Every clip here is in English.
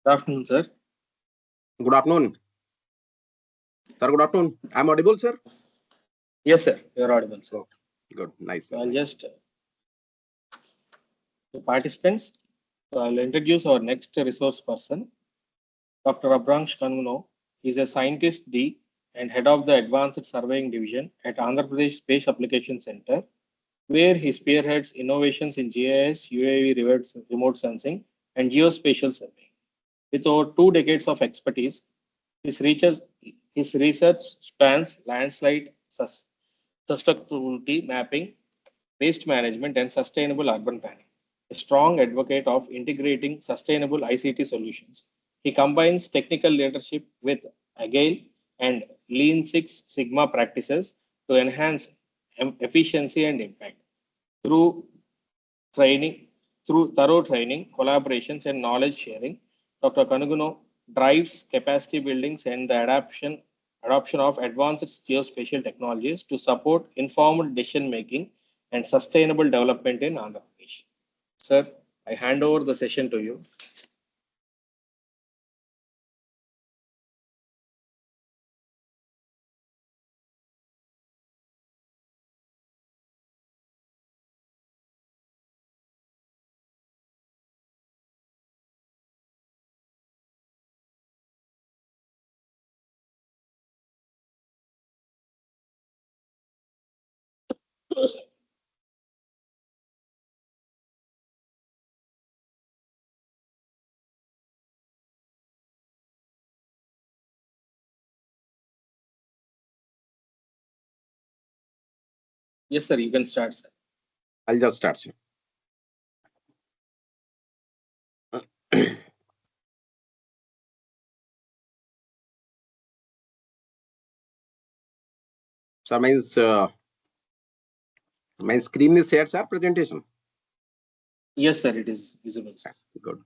Good afternoon, sir. Good afternoon. Sir, good afternoon. I'm audible, sir? Yes, sir. You're audible, sir. Oh, good. Nice. So I'll just the participants. So I'll introduce our next resource person, Dr. Abhrankash Kanungo. He's a scientist D and head of the Advanced Surveying Division at Andhra Pradesh Space Application Center, where he spearheads innovations in GIS, UAV remote sensing, and geospatial surveying. With over 2 decades of expertise, his research spans landslide susceptibility mapping, waste management, and sustainable urban planning. A strong advocate of integrating sustainable ICT solutions, he combines technical leadership with Agile and Lean Six Sigma practices to enhance efficiency and impact. Through training, through thorough training, collaborations, and knowledge sharing, Dr. Kanungo drives capacity buildings and the adoption of advanced geospatial technologies to support informed decision making and sustainable development in Andhra Pradesh. Sir, I hand over the session to you. Yes, sir, you can start, sir. I'll just start, sir. So my screen is shared, sir. Presentation. Yes, sir, it is visible, sir. Good.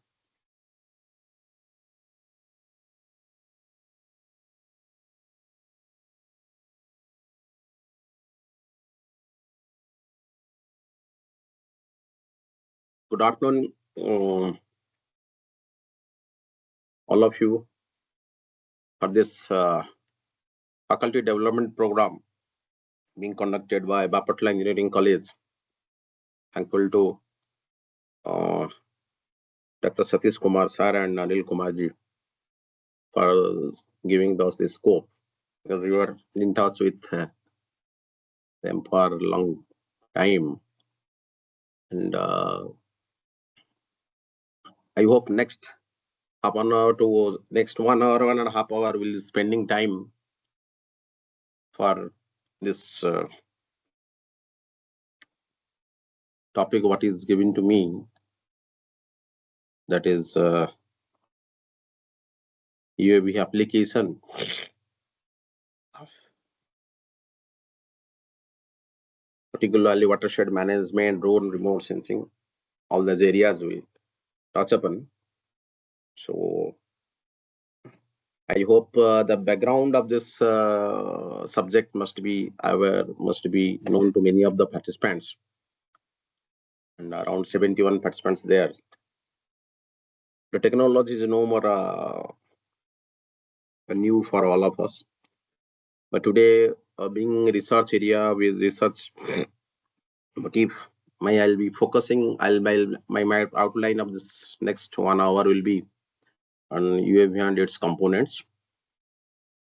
Good afternoon, all of you, for this faculty development program being conducted by Bapatla Engineering College. Thankful to Dr. Satish Kumar sir and Anil Kumarji for giving us this scope, because we were in touch with them for a long time, and I hope next half an hour to next 1 hour, 1.5 hours, we'll be spending time for this topic what is given to me, that is UAV application. Particularly watershed management, drone remote sensing, all those areas we touch upon. So I hope the background of this subject must be known to many of the participants, and around 71 participants there. The technology is no more new for all of us, but today being research area with research motif, I'll be focusing. My outline of this next 1 hour will be on UAV and its components,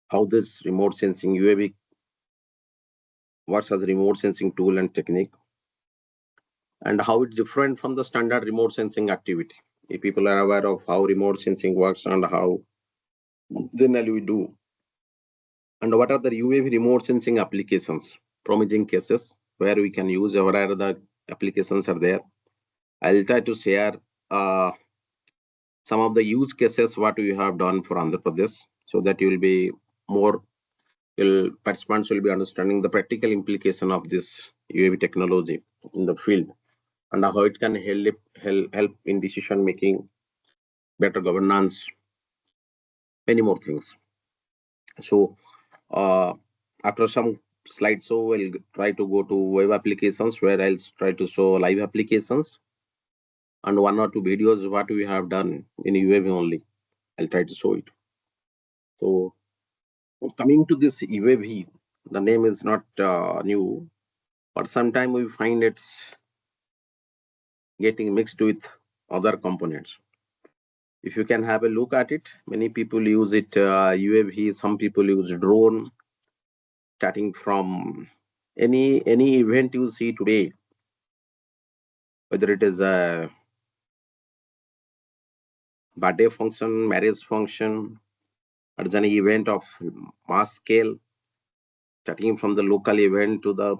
how this remote sensing UAV works as a remote sensing tool and technique, and how it's different from the standard remote sensing activity. If people are aware of how remote sensing works and how generally we do, and what are the UAV remote sensing applications, promising cases where we can use, or where the applications are there. I'll try to share some of the use cases what we have done for Andhra Pradesh, so that you will be more, participants will be understanding the practical implication of this UAV technology in the field, and how it can help in decision making, better governance, many more things. So after some slides, so I'll try to go to web applications, where I'll try to show live applications and 1 or 2 videos what we have done in UAV only. I'll try to show it. So coming to this UAV, the name is not new, but sometimes we find it's getting mixed with other components. If you can have a look at it, many people use it UAV, some people use drone, starting from any event you see today, whether it is a birthday function, marriage function, or it's an event of mass scale, starting from the local event to the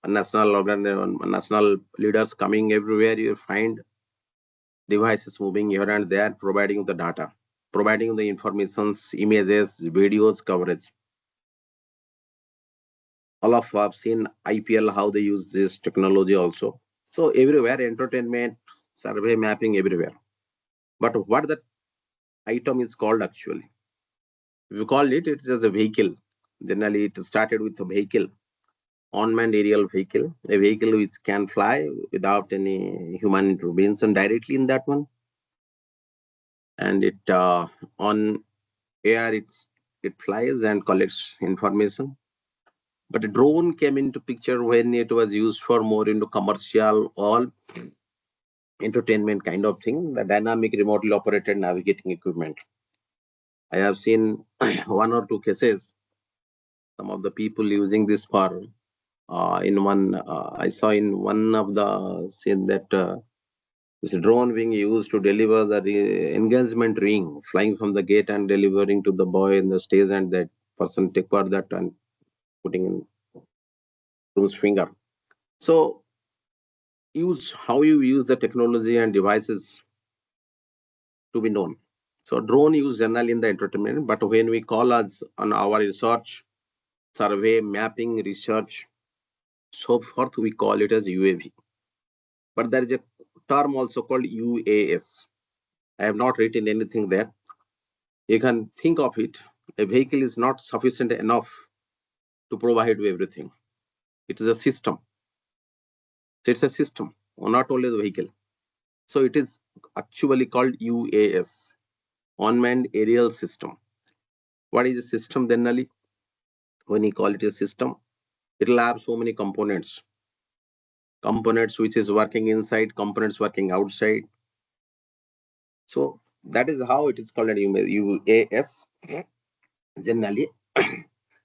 national leaders coming everywhere, you find devices moving here and there, providing the data, providing the informations, images, videos, coverage. All of us have seen IPL, how they use this technology also. So everywhere, entertainment, survey mapping everywhere. But what that item is called actually? If you call it, it's just a vehicle. Generally, it started with a vehicle, unmanned aerial vehicle, a vehicle which can fly without any human intervention directly in that one. And it on air, it flies and collects information. But a drone came into picture when it was used for more into commercial or entertainment kind of thing, the dynamic remotely operated navigating equipment. I have seen one or two cases, some of the people using this for in one, I saw in one of the scene that this drone being used to deliver the engagement ring, flying from the gate and delivering to the boy in the stage, and that person take for that and putting in his finger. So use how you use the technology and devices to be known. So drone use generally in the entertainment, but when we call us on our research, survey, mapping, research, so forth, we call it as UAV. But there is a term also called UAS. I have not written anything there. You can think of it. A vehicle is not sufficient enough to provide you everything. It is a system. So it's a system, not only the vehicle. So it is actually called UAS, unmanned aerial system. What is a system generally? When you call it a system, it will have so many components. Components which is working inside, components working outside. So that is how it is called UAS generally,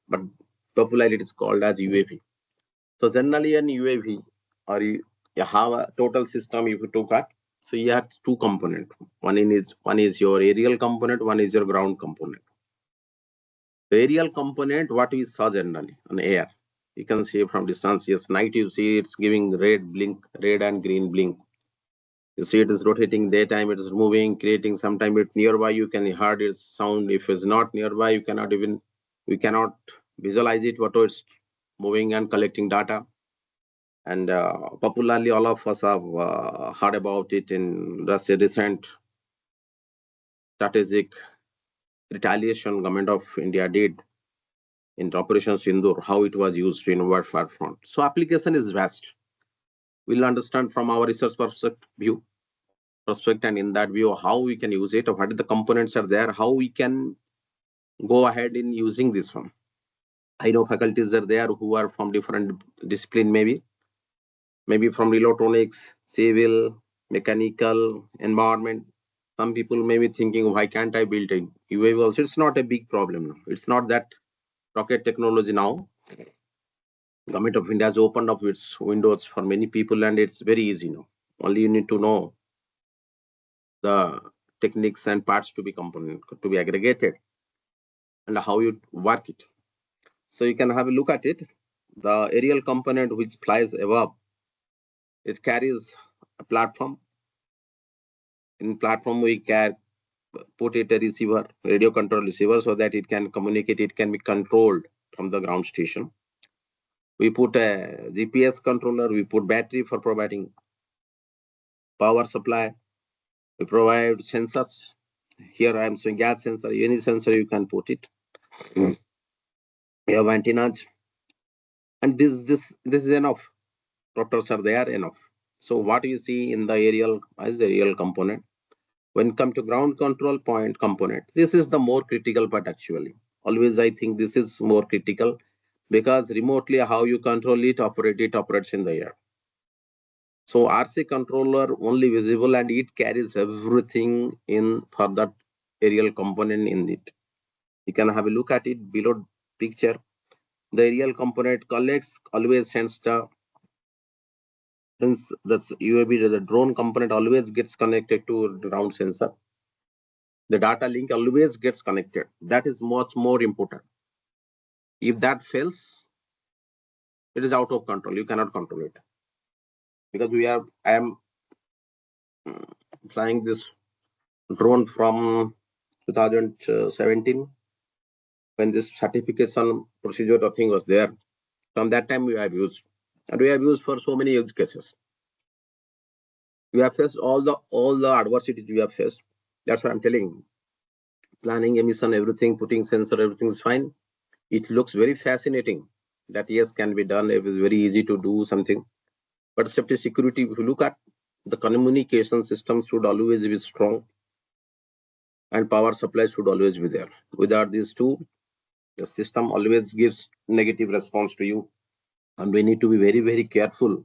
but popularly it is called as UAV. So generally an UAV, or you have a total system if you took at. So you have two components. One is your aerial component, one is your ground component. The aerial component, what we saw generally on air, you can see from distance. Yes, night you see it's giving red blink, red and green blink. You see it is rotating, daytime it is moving, creating. Sometime it nearby you can hear its sound. If it's not nearby, we cannot visualize it. What it's moving and collecting data. And popularly, all of us have heard about it in the recent strategic retaliation government of India did in Operation Sindoor, how it was used in warfare front. So application is vast. We'll understand from our research perspective, and in that view, how we can use it, what the components are there, how we can go ahead in using this one. I know faculties are there who are from different discipline, maybe from electronics, civil, mechanical, environment. Some people may be thinking, why can't I build a UAV also? It's not a big problem now. It's not that rocket technology now. Government of India has opened up its windows for many people, and it's very easy now. Only you need to know the techniques and parts to be component to be aggregated and how you work it. So you can have a look at it. The aerial component which flies above, it carries a platform. In platform, we can put it a receiver, radio control receiver, so that it can communicate, it can be controlled from the ground station. We put a GPS controller, we put battery for providing power supply. We provide sensors. Here I am showing gas sensor, any sensor you can put it. We have antennas. And this is enough. Rotors are there enough. So what you see in the aerial is the aerial component. When come to ground control point component, this is the more critical part actually. Always I think this is more critical because remotely how you control it, operates in the air. So RC controller only visible and it carries everything in for that aerial component in it. You can have a look at it below picture. The aerial component collects always sends the since that's UAV, the drone component always gets connected to the ground sensor. The data link always gets connected. That is much more important. If that fails, it is out of control. You cannot control it. Because I am flying this drone from 2017 when this certification procedure thing was there. From that time we have used. And we have used for so many use cases. We have faced all the adversities we have faced. That's what I'm telling. Planning, emission, everything, putting sensor, everything is fine. It looks very fascinating that yes, can be done. It is very easy to do something. But safety security, if you look at the communication system should always be strong and power supply should always be there. Without these two, the system always gives negative response to you. And we need to be very, very careful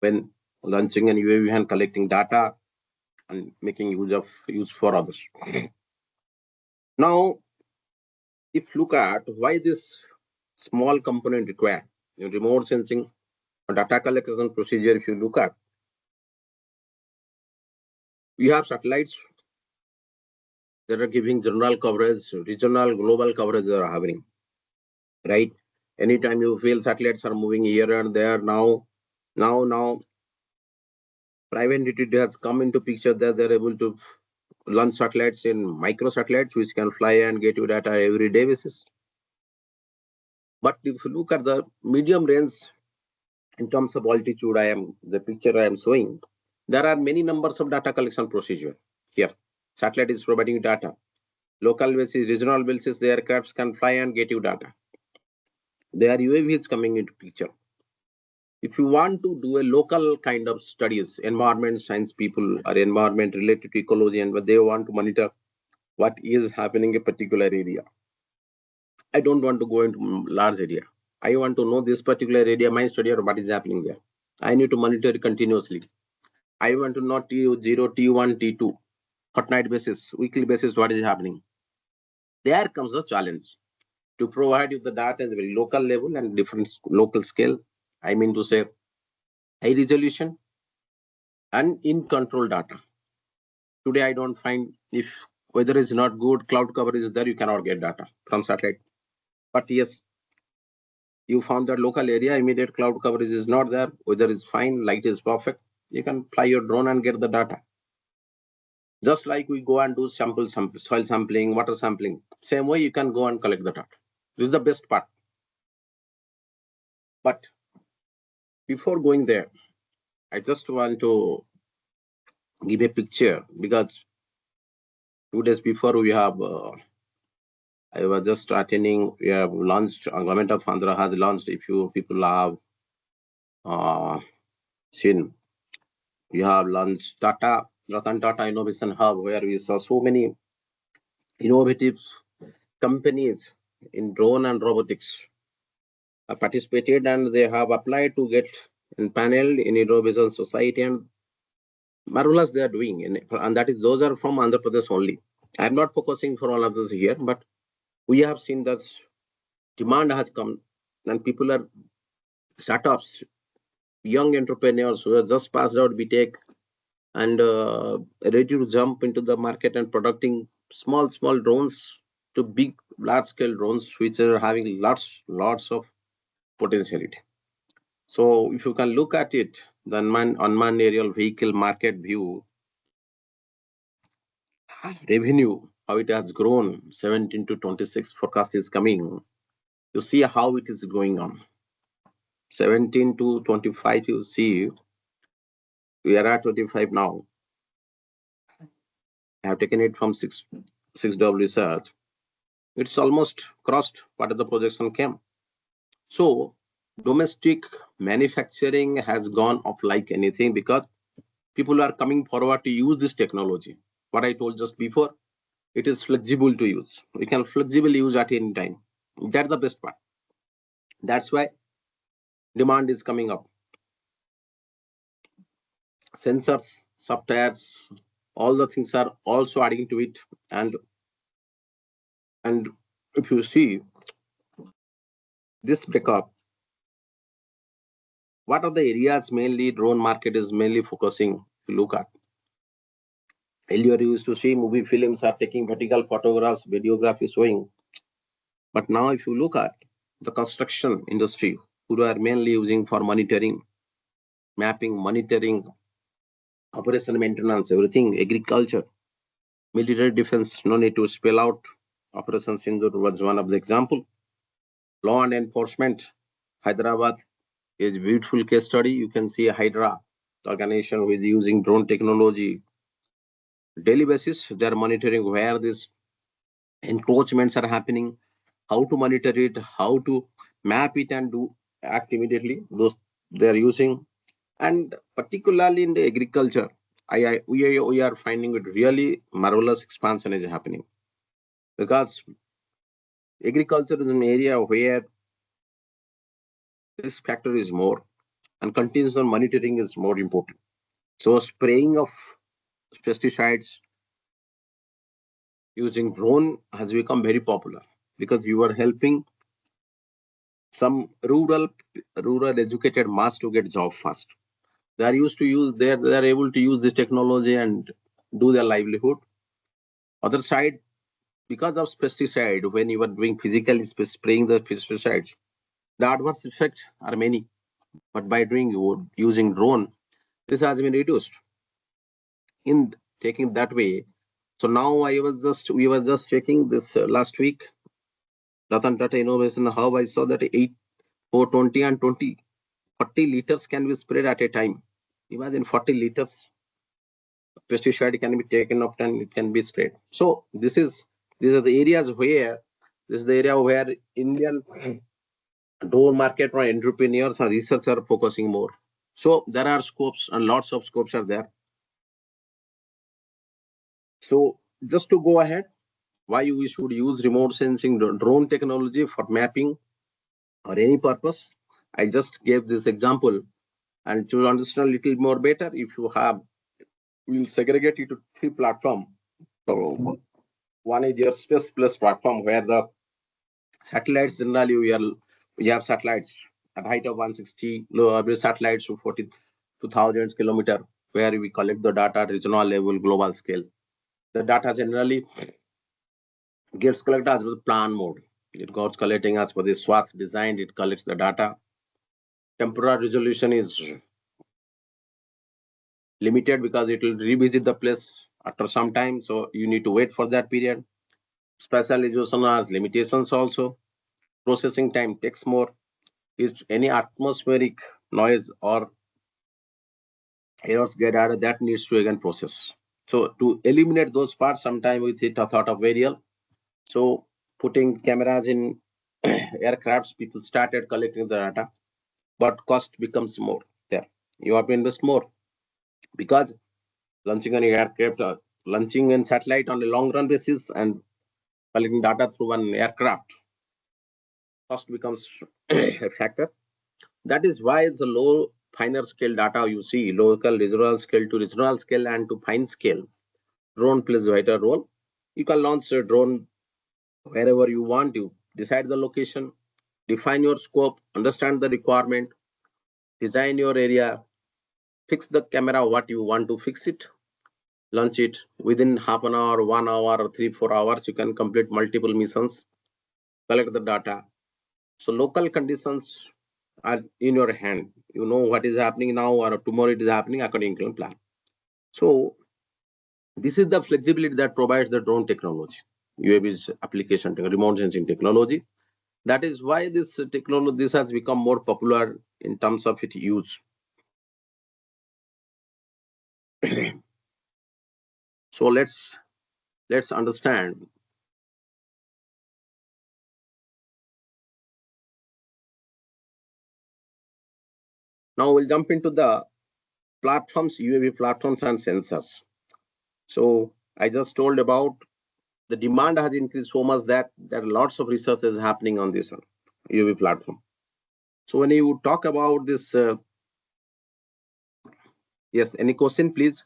when launching an UAV and collecting data and making use for others. Now, if you look at why this small component required in remote sensing data collection procedure, if you look at, we have satellites that are giving general coverage, regional, global coverage they are having, right? Anytime you feel satellites are moving here and there, now, private entity has come into picture that they're able to launch satellites in micro satellites, which can fly and get you data every day basis. But if you look at the medium range, in terms of altitude, the picture I am showing, there are many numbers of data collection procedure here. Satellite is providing data. Local basis, regional basis, the aircrafts can fly and get you data. There are UAVs coming into picture. If you want to do a local kind of studies, environment science people or environment related to ecology, and they want to monitor what is happening in a particular area. I don't want to go into large area. I want to know this particular area, my study, or what is happening there. I need to monitor it continuously. I want to know T0, T1, T2, fortnight basis, weekly basis, what is happening. There comes the challenge to provide you the data at a very local level and different local scale. I mean to say high resolution and in control data. Today, I don't find if weather is not good, cloud coverage is there, you cannot get data from satellite. But yes, you found that local area, immediate cloud coverage is not there, weather is fine, light is perfect. You can fly your drone and get the data. Just like we go and do soil sampling, water sampling, same way you can go and collect the data. This is the best part. But before going there, I just want to give a picture because 2 days before we have, I was just attending, we have launched, government of Andhra has launched, if you people have seen, we have launched Ratan Tata Innovation Hub, where we saw so many innovative companies in drone and robotics participated and they have applied to get in panel in Innovation Society and marvelous they are doing. And that is, those are from Andhra Pradesh only. I'm not focusing for all of this here, but we have seen that demand has come and people are startups, young entrepreneurs who have just passed out BTech and ready to jump into the market and producing small drones to big large scale drones which are having lots of potentiality. So if you can look at it, the unmanned aerial vehicle market view, revenue, how it has grown, 17 to 26 forecast is coming. You see how it is going on. 17 to 25, you see, we are at 25 now. I have taken it from 6W research. It's almost crossed what the projection came. So domestic manufacturing has gone up like anything because people are coming forward to use this technology. what I told just before, it is flexible to use. We can flexibly use at any time. That's the best part. That's why demand is coming up. Sensors, softwares, all the things are also adding to it. And if you see this breakup, what are the areas mainly drone market is mainly focusing to look at? Earlier you used to see movie films are taking vertical photographs, videography showing. But now if you look at the construction industry, who are mainly using for monitoring, mapping, monitoring, operation maintenance, everything, agriculture, military defense, no need to spell out. Operation Sindur was one of the example. Law and enforcement, Hyderabad is a beautiful case study. You can see Hydra, the organization who is using drone technology. Daily basis, they are monitoring where these encroachments are happening, how to monitor it, how to map it and do act immediately. Those they are using. And particularly in the agriculture, we are finding it really marvelous expansion is happening, because agriculture is an area where this factor is more and continuous monitoring is more important. So spraying of pesticides using drone has become very popular because you are helping some rural educated mass to get job fast. They are used to use they are able to use this technology and do their livelihood. Other side, because of pesticide, when you are doing physically spraying the pesticides, the adverse effects are many. But by doing using drone, this has been reduced in taking that way. So now we were just checking this last week, Ratan Tata Innovation Hub. I saw that 420 and 40 liters can be sprayed at a time. Imagine 40 liters pesticide can be taken up and it can be sprayed. So these are the areas where this is the area where Indian drone market or entrepreneurs or researchers are focusing more. So there are scopes and lots of scopes are there. So just to go ahead, why we should use remote sensing drone technology for mapping or any purpose. I just gave this example, and to understand a little more better, if you have, we'll segregate it to three platforms. So one is your space plus platform, where the satellites generally we have satellites at height of 160, low satellites to 42,000 kilometer, where we collect the data at regional level, global scale. The data generally gets collected as per the plan mode. It goes collecting as per the SWAT design. It collects the data. Temporal resolution is limited because it will revisit the place after some time. So you need to wait for that period. Spatial resolution has limitations also. Processing time takes more. If any atmospheric noise or errors get added, that needs to again process. So to eliminate those parts, sometimes we hit a thought of variable. So putting cameras in aircrafts, people started collecting the data, but cost becomes more there. You have to invest more because launching an aircraft, launching a satellite on a long run basis and collecting data through an aircraft, cost becomes a factor. That is why the low finer scale data you see, local regional scale to regional scale and to fine scale, drone plays a vital role. You can launch a drone wherever you want. You decide the location, define your scope, understand the requirement, design your area, fix the camera what you want to fix it, launch it within half an hour, 1 hour, or 3-4 hours. You can complete multiple missions, collect the data. So local conditions are in your hand. You know what is happening now or tomorrow it is happening according to your plan. So this is the flexibility that provides the drone technology, UAV's application, remote sensing technology. That is why this technology this has become more popular in terms of its use. So let's understand. Now we'll jump into the platforms, UAV platforms and sensors. So I just told about the demand has increased so much that there are lots of research is happening on this one, UAV platform. So when you talk about this, yes, any question, please?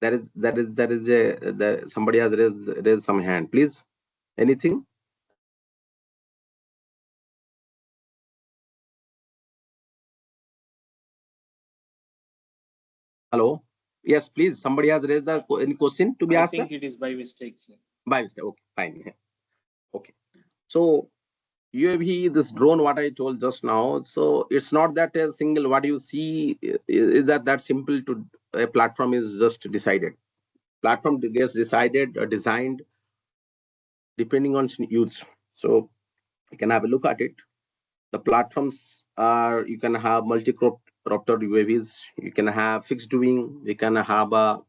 Somebody has raised some hand, please. Anything? Hello. Yes, please. Somebody has raised any question to be asked. I think it is by mistake, sir. By mistake. Okay, fine. Okay. So UAV, this drone, what I told just now. So it's not that a single. What you see is that simple to a platform is just decided. Platform gets decided, designed depending on use. So you can have a look at it. The platforms are, you can have multi-crop router UAVs, you can have fixed wing, you can have a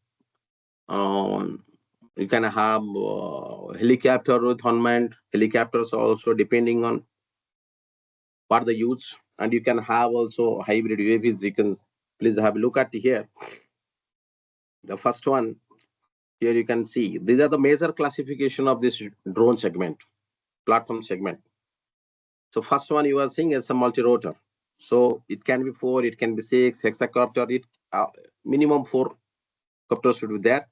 helicopter with unmanned helicopters also, depending on what the use, and you can have also hybrid UAVs. You can please have a look at here. The first one here you can see these are the major classification of this drone segment, platform segment. So first one you are seeing is a multi-rotor. So it can be 4, it can be 6 hexacopter. It minimum 4 copters should be there.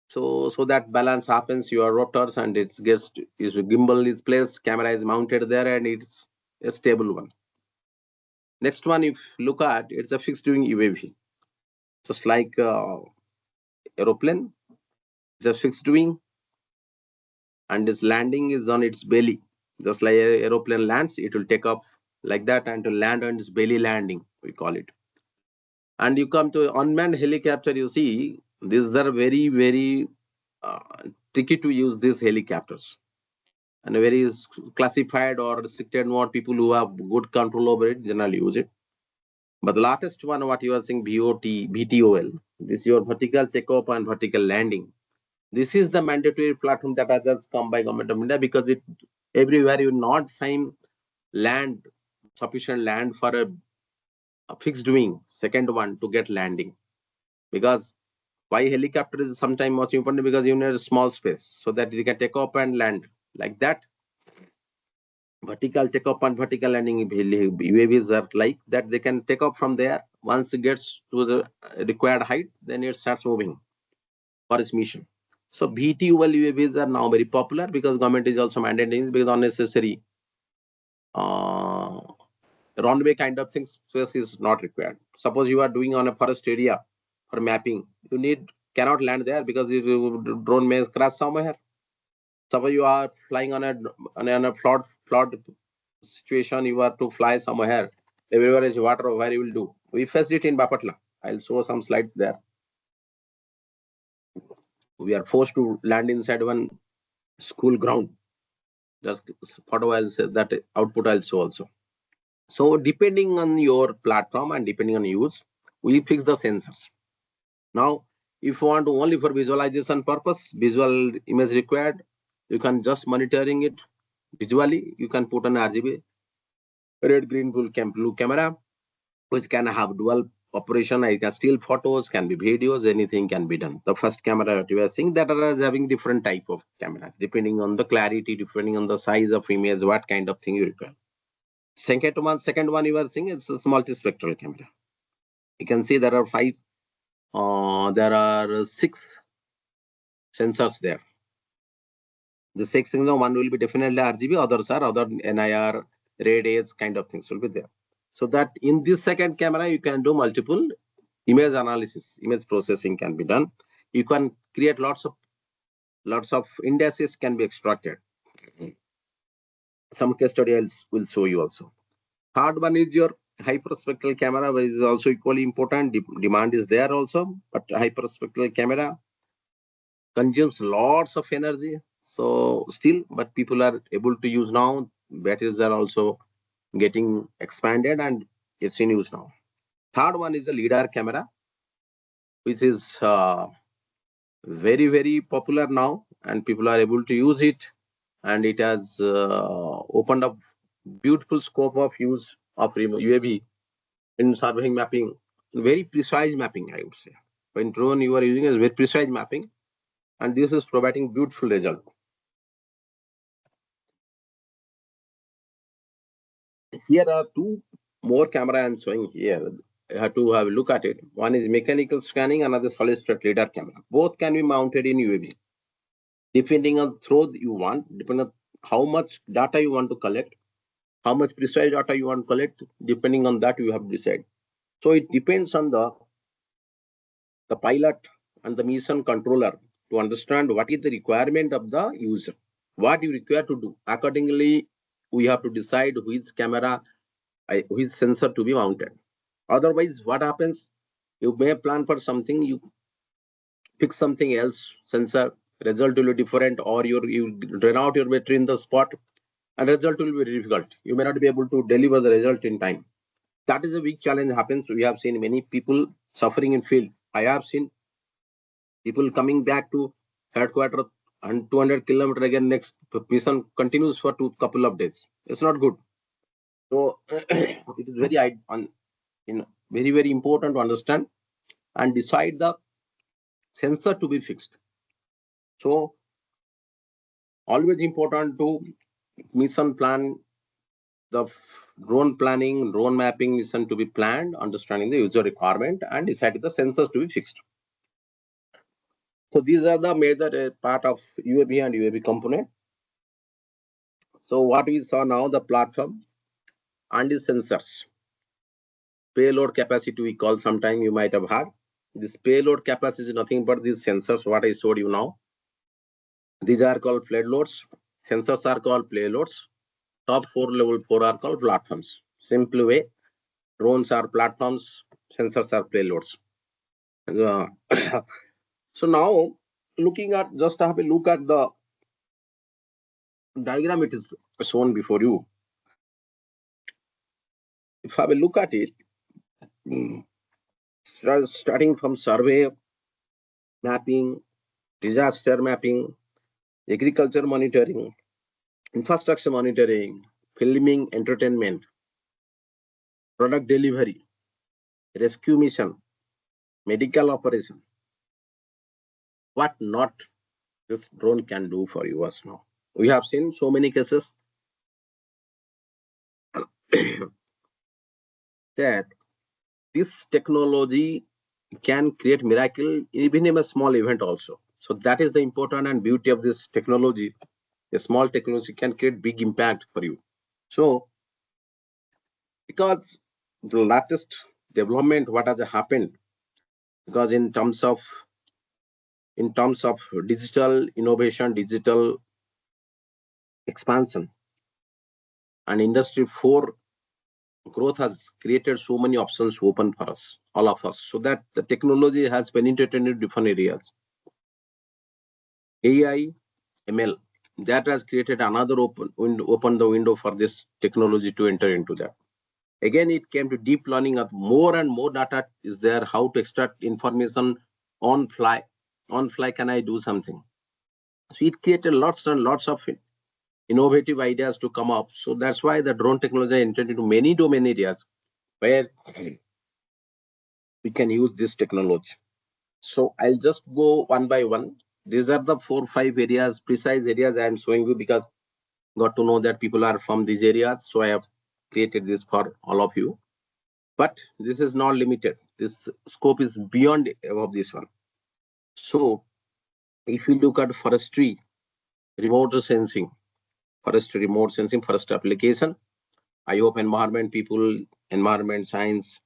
So that balance happens. Your rotors and its gets is gimbal is placed, camera is mounted there, and it's a stable one. Next one, if look at, it's a fixed wing UAV, just like aeroplane. It's a fixed wing, and its landing is on its belly, just like aeroplane lands. It will take off like that and to land on its belly landing, we call it. And you come to unmanned helicopter, you see these are very uh, tricky to use these helicopters, and very classified or restricted more people who have good control over it generally use it. But the latest one, what you are saying, VTOL, this is your vertical takeoff and vertical landing. This is the mandatory platform that has just come by government of India, because it everywhere you not find land, sufficient land for a fixed wing, second one to get landing. Because why helicopter is sometimes most important, because you need a small space so that you can take off and land like that. Vertical takeoff and vertical landing UAVs are like that. They can take off from there. Once it gets to the required height, then it starts moving for its mission. So VTOL UAVs are now very popular because government is also mandating, because unnecessary uh, runway kind of things space is not required. Suppose you are doing on a forest area for mapping, you cannot land there because the drone may crash somewhere. Suppose you are flying on a flood situation, you are to fly somewhere, everywhere is water, where you will do? We faced it in Bapatla. I'll show some slides there. We are forced to land inside one school ground. Just photo I'll say, that output I'll show also. So depending on your platform and depending on use, we fix the sensors. Now, if you want only for visualization purpose, visual image required, you can just monitoring it visually. You can put an RGB, red, green, blue camera, which can have dual operation. I can steal photos, can be videos, anything can be done. The first camera that you are seeing, that are having different type of cameras, depending on the clarity, depending on the size of image, what kind of thing you require. Second one you are seeing is a multispectral camera. You can see there are there are 6 sensors there. The 6 sensors, one will be definitely RGB, others are other NIR, red kind of things will be there. So that in this second camera, you can do multiple image analysis, image processing can be done. You can create lots of indices can be extracted. Some case study will show you also. Third one is your hyperspectral camera, which is also equally important. Demand is there also, but hyperspectral camera consumes lots of energy. So still, but people are able to use now. Batteries are also getting expanded and it's in use now. Third one is the LiDAR camera, which is very popular now, and people are able to use it, and it has opened up beautiful scope of use of UAV in surveying mapping very precise mapping, I would say. When drone you are using is very precise mapping, and this is providing beautiful result. Here are two more camera I am showing here. I have to have a look at it. One is mechanical scanning, another solid state lidar camera. Both can be mounted in UAV. Depending on throw you want, depending on how much data you want to collect, how much precise data you want to collect, depending on that you have decided. So it depends on the pilot and the mission controller to understand what is the requirement of the user, what you require to do. Accordingly, we have to decide which camera, which sensor to be mounted. Otherwise, what happens? You may plan for something, you pick something else, sensor, result will be different, or you drain out your battery in the spot, and result will be difficult. You may not be able to deliver the result in time. That is a big challenge happens. We have seen many people suffering in field. I have seen people coming back to headquarters and 200 kilometer again. Next mission continues for couple of days. It's not good. So it is very important to understand and decide the sensor to be fixed. So always important to mission plan, the drone planning, drone mapping mission to be planned, understanding the user requirement, and deciding the sensors to be fixed. So these are the major part of UAV and UAV component. So what we saw now, the platform and the sensors. Payload capacity we call, sometime you might have heard. This payload capacity is nothing but these sensors, what I showed you now. These are called payloads. Sensors are called payloads. Top 4 level 4 are called platforms. Simple way, drones are platforms, sensors are payloads. So now looking at, just have a look at the diagram, it is shown before you. If I have a look at it, starting from survey, mapping, disaster mapping, agriculture monitoring, infrastructure monitoring, filming, entertainment, product delivery, rescue mission, medical operation. What not this drone can do for us now. We have seen so many cases that this technology can create miracle even in a small event also. So that is the important and beauty of this technology. A small technology can create big impact for you. So because the latest development, what has happened, because in terms of digital innovation, digital expansion, and industry 4 growth has created so many options open for us, all of us, so that the technology has penetrated in different areas. AI, ML, that has created another open the window for this technology to enter into that. Again, it came to deep learning of more and more data is there, how to extract information on fly. On fly, can I do something? So it created lots and lots of innovative ideas to come up. So that's why the drone technology entered into many domain areas where we can use this technology. So I'll just go one by one. These are the 4-5 areas, precise areas I am showing you, because got to know that people are from these areas. So I have created this for all of you. But this is not limited. This scope is beyond above this one. So if you look at forestry, remote sensing, forest application, I hope environment people, environment science,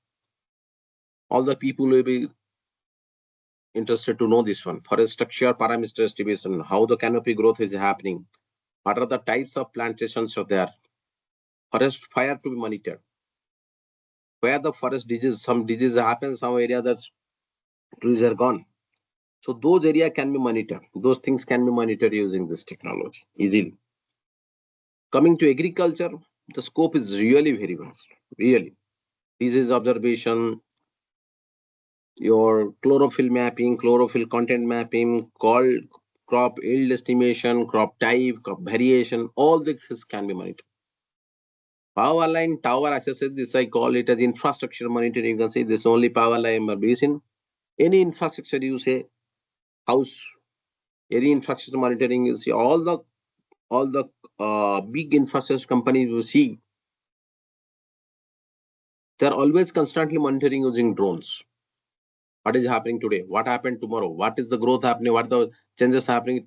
all the people will be interested to know this one. Forest structure parameter estimation, how the canopy growth is happening, what are the types of plantations are there, forest fire to be monitored, where the forest disease, some disease happens, some area that trees are gone. So those area can be monitored. Those things can be monitored using this technology easily. Coming to agriculture, the scope is really very vast, really. Disease observation, your chlorophyll mapping, chlorophyll content mapping, crop yield estimation, crop type, crop variation, all this can be monitored. Power line tower accesses, this I call it as infrastructure monitoring. You can see this only power line is in any infrastructure. You say house, any infrastructure monitoring. You see all the big infrastructure companies you see, they're always constantly monitoring using drones. What is happening today? What happened tomorrow? What is the growth happening? What are the changes happening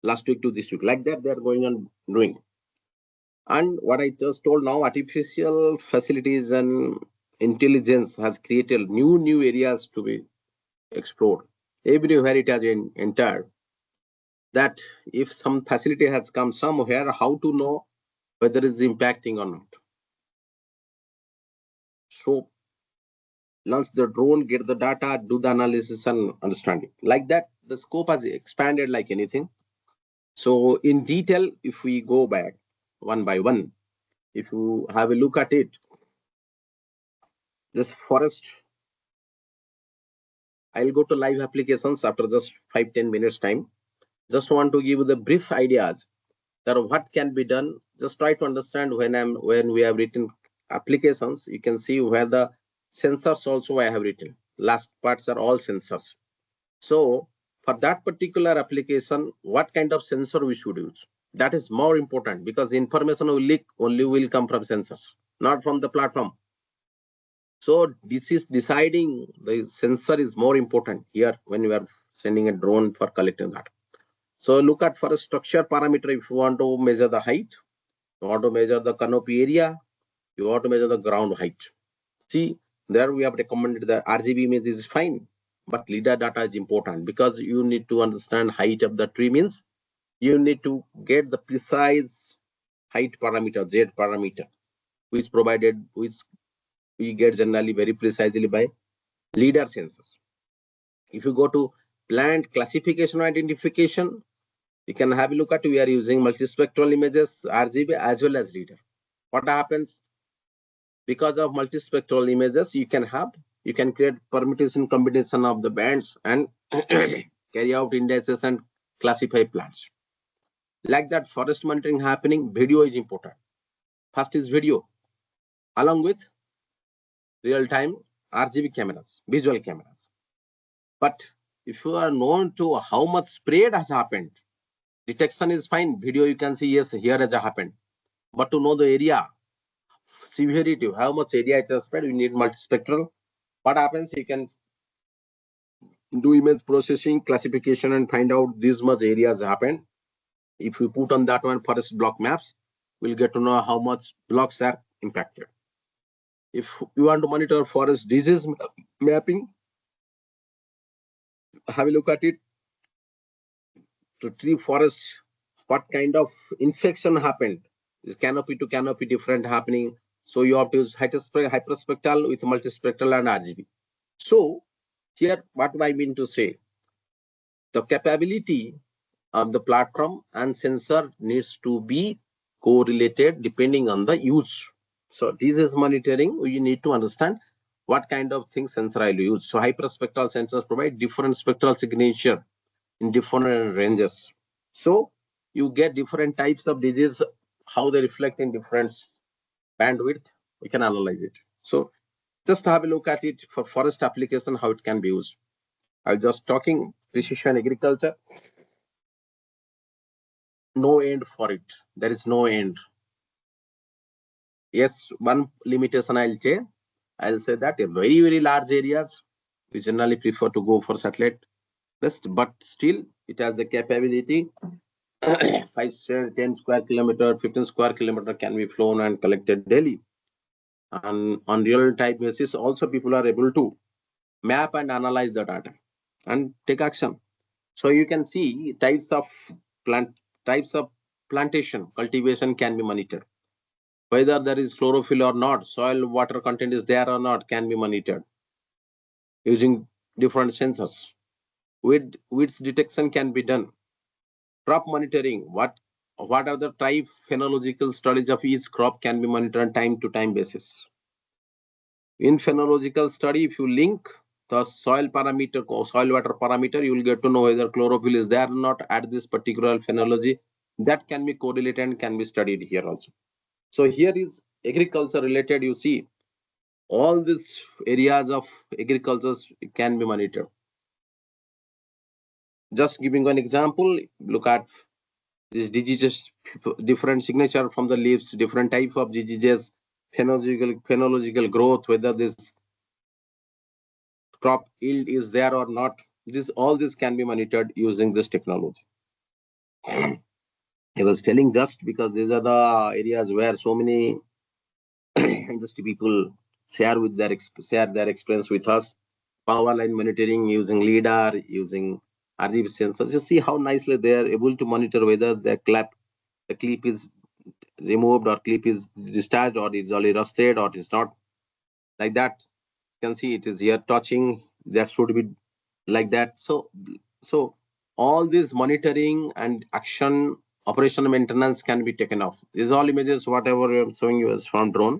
last week to this week? Like that, they are going on doing. And what I just told now, artificial facilities and intelligence has created new areas to be explored. Everywhere it has entered. That if some facility has come somewhere, how to know whether it's impacting or not. So once the drone get the data, do the analysis and understanding. Like that, the scope has expanded like anything. So in detail, if we go back one by one, if you have a look at it, this forest, I'll go to live applications after just 5-10 minutes time. Just want to give you the brief ideas that what can be done. Just try to understand when we have written applications, you can see where the sensors also I have written. Last parts are all sensors. So for that particular application, what kind of sensor we should use? That is more important because information will leak only will come from sensors, not from the platform. So this is deciding the sensor is more important here when we are sending a drone for collecting that. So look at for a structure parameter. If you want to measure the height, you want to measure the canopy area, you want to measure the ground height. See, there we have recommended that RGB image is fine, but LiDAR data is important because you need to understand height of the tree means you need to get the precise height parameter, Z parameter, which we get generally very precisely by LiDAR sensors. If you go to plant classification or identification, you can have a look at, we are using multispectral images, RGB as well as LiDAR. What happens? Because of multispectral images, you can create permutation combination of the bands and carry out indices and classify plants. Like that, forest monitoring happening, video is important. First is video, along with real-time RGB cameras, visual cameras. But if you are known to how much spread has happened, detection is fine. Video you can see, yes, here has happened. But to know the area, severity, how much area it has spread, we need multispectral. What happens? You can do image processing, classification, and find out this much areas happened. If we put on that one forest block maps, we'll get to know how much blocks are impacted. If you want to monitor forest disease mapping, have a look at it. To tree forest, what kind of infection happened? Is canopy to canopy different happening? So you have to use hyperspectral with multispectral and RGB. So here, what I mean to say, the capability of the platform and sensor needs to be correlated depending on the use. So this is monitoring. You need to understand what kind of things sensor I will use. So hyperspectral sensors provide different spectral signature in different ranges. So you get different types of disease, how they reflect in different bandwidth. We can analyze it. So just have a look at it for forest application, how it can be used. I'm just talking precision agriculture. No end for it. There is no end. Yes, one limitation I'll say that a very large areas, we generally prefer to go for satellite best, but still it has the capability 5, 10 square kilometer, 15 square kilometer can be flown and collected daily. And on real time basis, also people are able to map and analyze the data and take action. So you can see types of plantation, cultivation can be monitored. Whether there is chlorophyll or not, soil water content is there or not, can be monitored using different sensors. Weeds detection can be done. Crop monitoring, what are the type phenological studies of each crop can be monitored on time to time basis. In phenological study, if you link the soil parameter or soil water parameter, you will get to know whether chlorophyll is there or not at this particular phenology. That can be correlated and can be studied here also. So here is agriculture related, you see, all these areas of agriculture can be monitored. Just giving one example, look at these diseases, different signature from the leaves, different type of diseases, phenological growth, whether this crop yield is there or not. All this can be monitored using this technology. I was telling just because these are the areas where so many industry people share their experience with us. Power line monitoring using LIDAR, using RGB sensors. Just see how nicely they are able to monitor whether the clip is removed or clip is discharged or it's already rusted or it's not. Like that, you can see it is here touching. That should be like that. So all this monitoring and action, operational maintenance can be taken off. These all images, whatever I'm showing you is from drone.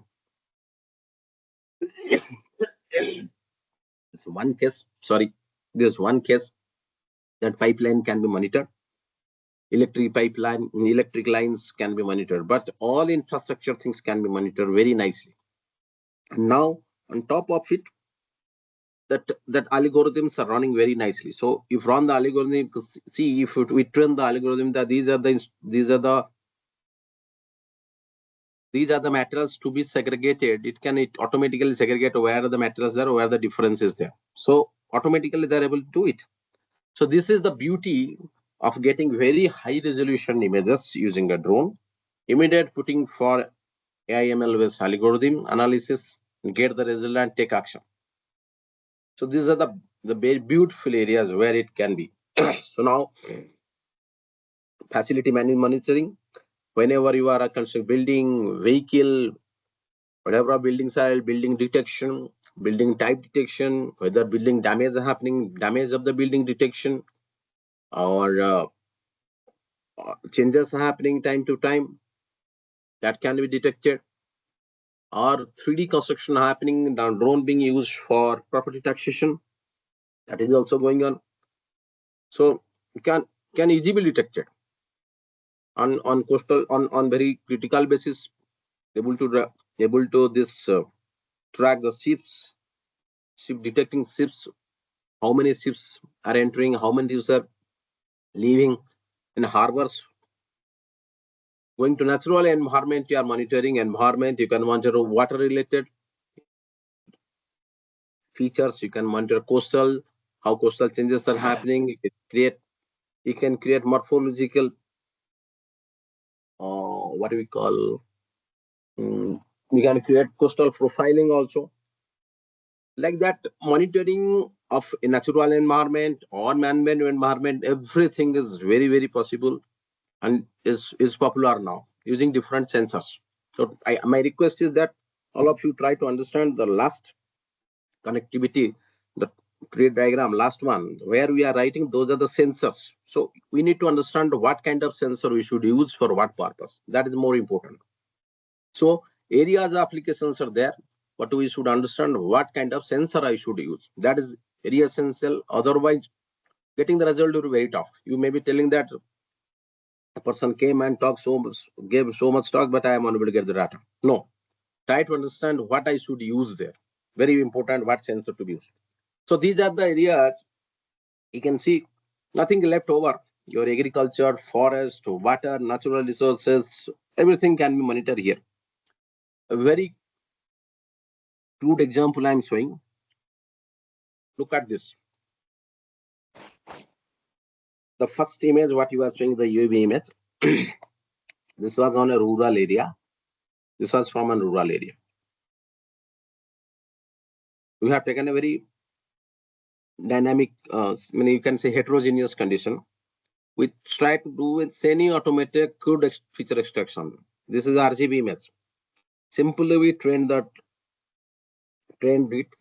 This one case, sorry, there's one case that pipeline can be monitored. Electric lines can be monitored, but all infrastructure things can be monitored very nicely. And now, on top of it, that algorithms are running very nicely. So if run the algorithm, see if we train the algorithm that these are the materials to be segregated, it automatically segregate where the materials are, where the difference is there. So automatically they're able to do it. So this is the beauty of getting very high resolution images using a drone. Immediate putting for AI/ML based algorithm analysis, get the result and take action. So these are the very beautiful areas where it can be. So now, facility management monitoring. Whenever you are a construction building, vehicle, whatever building style, building detection, building type detection, whether building damage is happening, damage of the building detection, or changes are happening time to time, that can be detected. Or 3D construction happening, drone being used for property taxation, that is also going on. So can easily be detected on coastal on very critical basis, able to this track the ship detecting ships, how many ships are entering, how many ships are leaving in harbors. Going to natural environment, you are monitoring environment, you can monitor water related features, you can monitor coastal, how coastal changes are happening. You can create morphological what do we call you can create coastal profiling also. Like that, monitoring of a natural environment or man-made environment, everything is very, very possible and is popular now using different sensors. So my request is that all of you try to understand the last connectivity, the tree diagram, last one, where we are writing, those are the sensors. So we need to understand what kind of sensor we should use for what purpose. That is more important. So areas of applications are there, but we should understand what kind of sensor I should use. That is very essential. Otherwise, getting the result will be very tough. You may be telling that a person came and gave so much talk, but I am unable to get the data. No, try to understand what I should use there. Very important, what sensor to use. So these are the areas you can see nothing left over. Your agriculture, forest, water, natural resources, everything can be monitored here. A very crude example I'm showing. Look at this. The first image, what you are showing, the UAV image. This was on a rural area. This was from a rural area. We have taken a very dynamic, you can say heterogeneous condition. We try to do with semi-automated crude feature extraction. This is RGB image. Simply we trained it,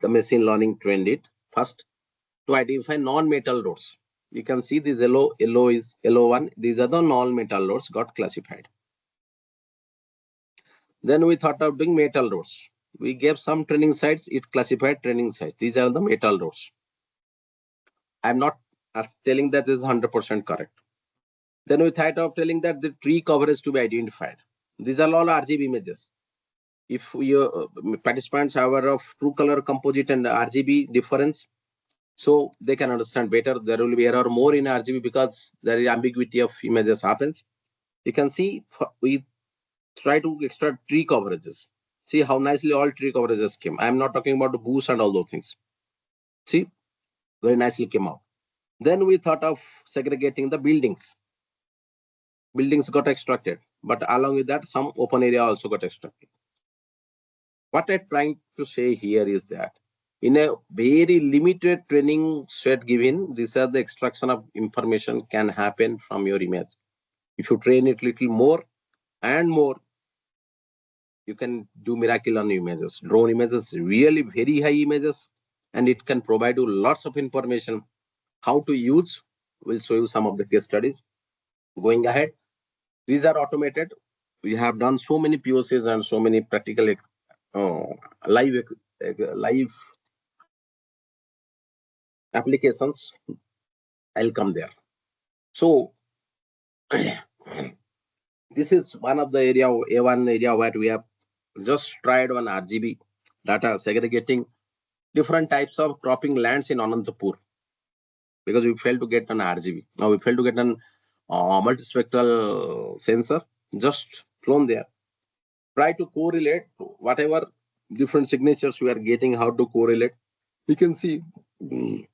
the machine learning trained it first to identify non-metal roads. You can see this yellow is yellow one. These are the non-metal roads got classified. Then we thought of doing metal roads. We gave some training sites, it classified training sites. These are the metal roads. I'm not telling that this is 100% correct. Then we thought of telling that the tree coverage to be identified. These are all RGB images. if your participants are aware of true color composite and RGB difference, so they can understand better. There will be error more in RGB because there is ambiguity of images happens. You can see we try to extract tree coverages. See how nicely all tree coverages came. I'm not talking about the goose and all those things. See, very nicely came out. Then we thought of segregating the buildings. Buildings got extracted, but along with that, some open area also got extracted. What I'm trying to say here is that in a very limited training set given, these are the extraction of information can happen from your image. If you train it little more and more, you can do miracle on images. Drone images, really very high images, and it can provide you lots of information. How to use, we'll show you some of the case studies. Going ahead, these are automated. We have done so many POCs and so many practical live applications. I'll come there. So this is one of the area, A1 area where we have just tried on RGB data segregating different types of cropping lands in Anantapur because we failed to get an RGB. Now we failed to get an multispectral sensor just flown there. Try to correlate whatever different signatures we are getting, how to correlate. We can see in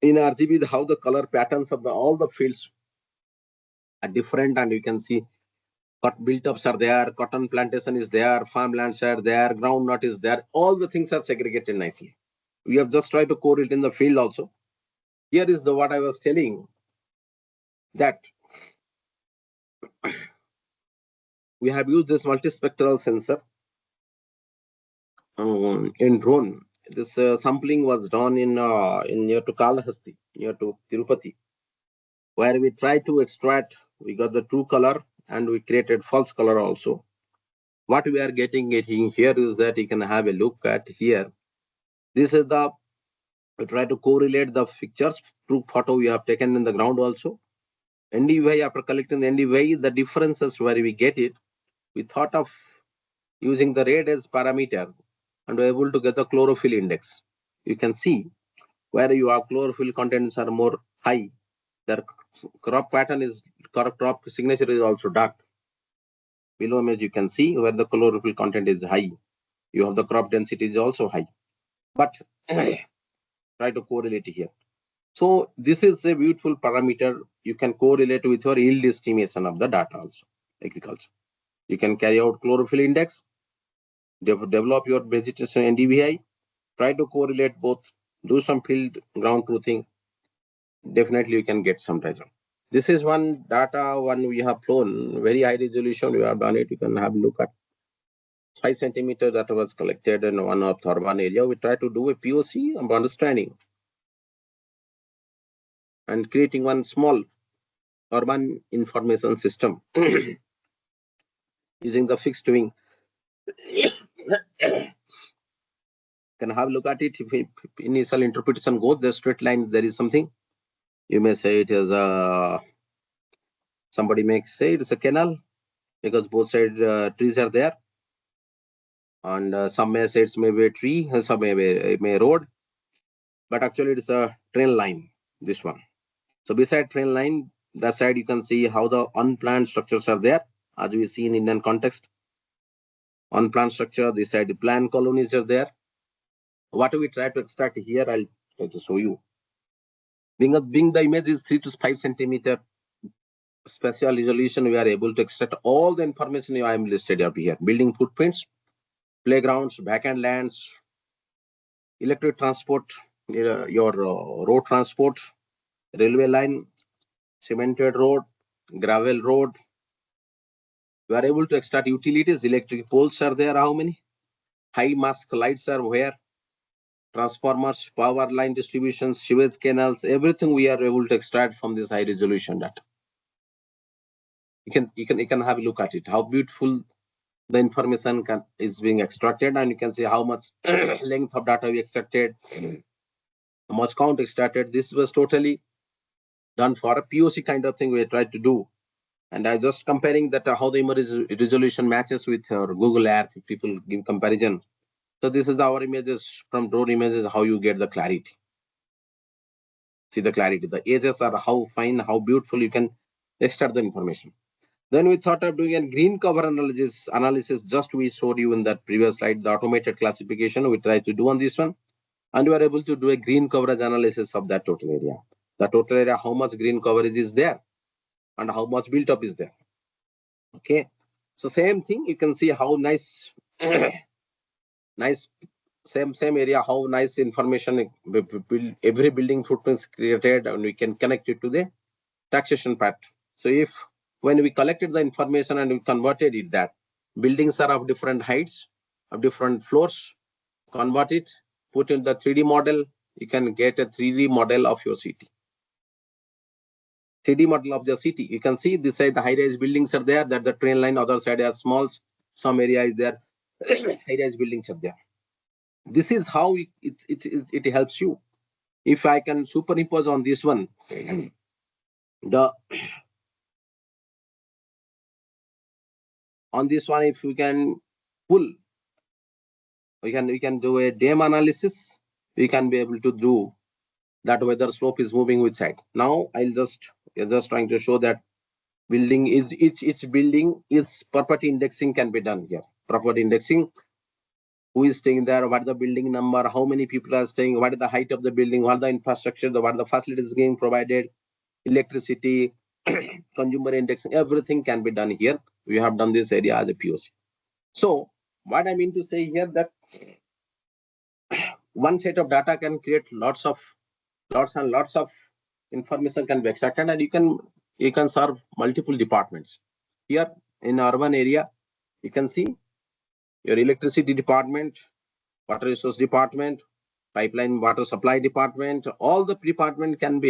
RGB how the color patterns of all the fields are different, and you can see built-ups are there, cotton plantation is there, farmlands are there, groundnut is there. All the things are segregated nicely. We have just tried to correlate in the field also. Here is what I was telling, that we have used this multispectral sensor in drone. This sampling was done in near to Kalahasti, near to Tirupati, where we tried to extract. We got the true color and we created false color also. What we are getting here is that you can have a look at here. This is the, we try to correlate the pictures, true photo we have taken in the ground also. NDVI, after collecting the NDVI, the differences where we get it, we thought of using the red as parameter and we're able to get the chlorophyll index. You can see where you have chlorophyll contents are more high. Their crop pattern is, crop signature is also dark. Below image, you can see where the chlorophyll content is high. You have the crop density is also high. But try to correlate here. So this is a beautiful parameter. You can correlate with your yield estimation of the data also, agriculture. You can carry out chlorophyll index, develop your vegetation NDVI, try to correlate both, do some field ground truthing. Definitely you can get some result. This is one data, one we have flown, very high resolution, we have done it. You can have a look at 5 centimeter that was collected in one of urban area. We try to do a POC of understanding and creating one small urban information system using the fixed wing. Can have a look at it. If initial interpretation goes, the straight line, there is something. You may say it is a, somebody may say it's a canal because both sides trees are there. And some may say it's maybe a tree, and some may a road. But actually it's a train line, this one. So beside train line, that side you can see how the unplanned structures are there, as we see in Indian context. Unplanned structure, this side the planned colonies are there. What we try to extract here, I'll try to show you. Being the image is 3 to 5 centimeter spatial resolution, we are able to extract all the information I am listed up here. Building footprints, playgrounds, backend lands, electric transport, your road transport, railway line, cemented road, gravel road. We are able to extract utilities, electric poles are there, how many? High mask lights are where? Transformers, power line distributions, sewage canals, everything we are able to extract from this high resolution data. You can have a look at it, how beautiful the information is being extracted, and you can see how much length of data we extracted, how much count extracted. This was totally done for a POC kind of thing we tried to do, And I just comparing that how the image resolution matches with Google Earth. If people give comparison, so this is our images from drone images. How you get the clarity? See the clarity. The edges are how fine, how beautiful you can extract the information. Then we thought of doing a green cover analysis. Just we showed you in that previous slide the automated classification we tried to do on this one, and we are able to do a green coverage analysis of that total area. The total area, how much green coverage is there, and how much built up is there. Okay, so same thing. You can see how nice, nice same area, how nice information every building footprint is created, and we can connect it to the taxation part. So if when we collected the information and we converted it, that buildings are of different heights, of different floors, convert it, put in the 3D model, you can get a 3D model of your city. 3D model of the city. You can see this side the high-rise buildings are there, that the train line, other side are small, some area is there, high-rise buildings are there. This is how it helps you. If I can superimpose on this one, the on this one, if we can pull, we can do a dam analysis. We can be able to do that whether slope is moving which side. Now I'll just trying to show that building is each building is property indexing can be done here. Property indexing, who is staying there, what the building number, how many people are staying, what is the height of the building, what the infrastructure, what the facilities being provided, electricity, consumer indexing, everything can be done here. We have done this area as a POC. So what I mean to say here that one set of data can create lots and lots of information can be extracted, and you can serve multiple departments. Here in urban area, you can see your electricity department, water resource department, pipeline water supply department, all the department can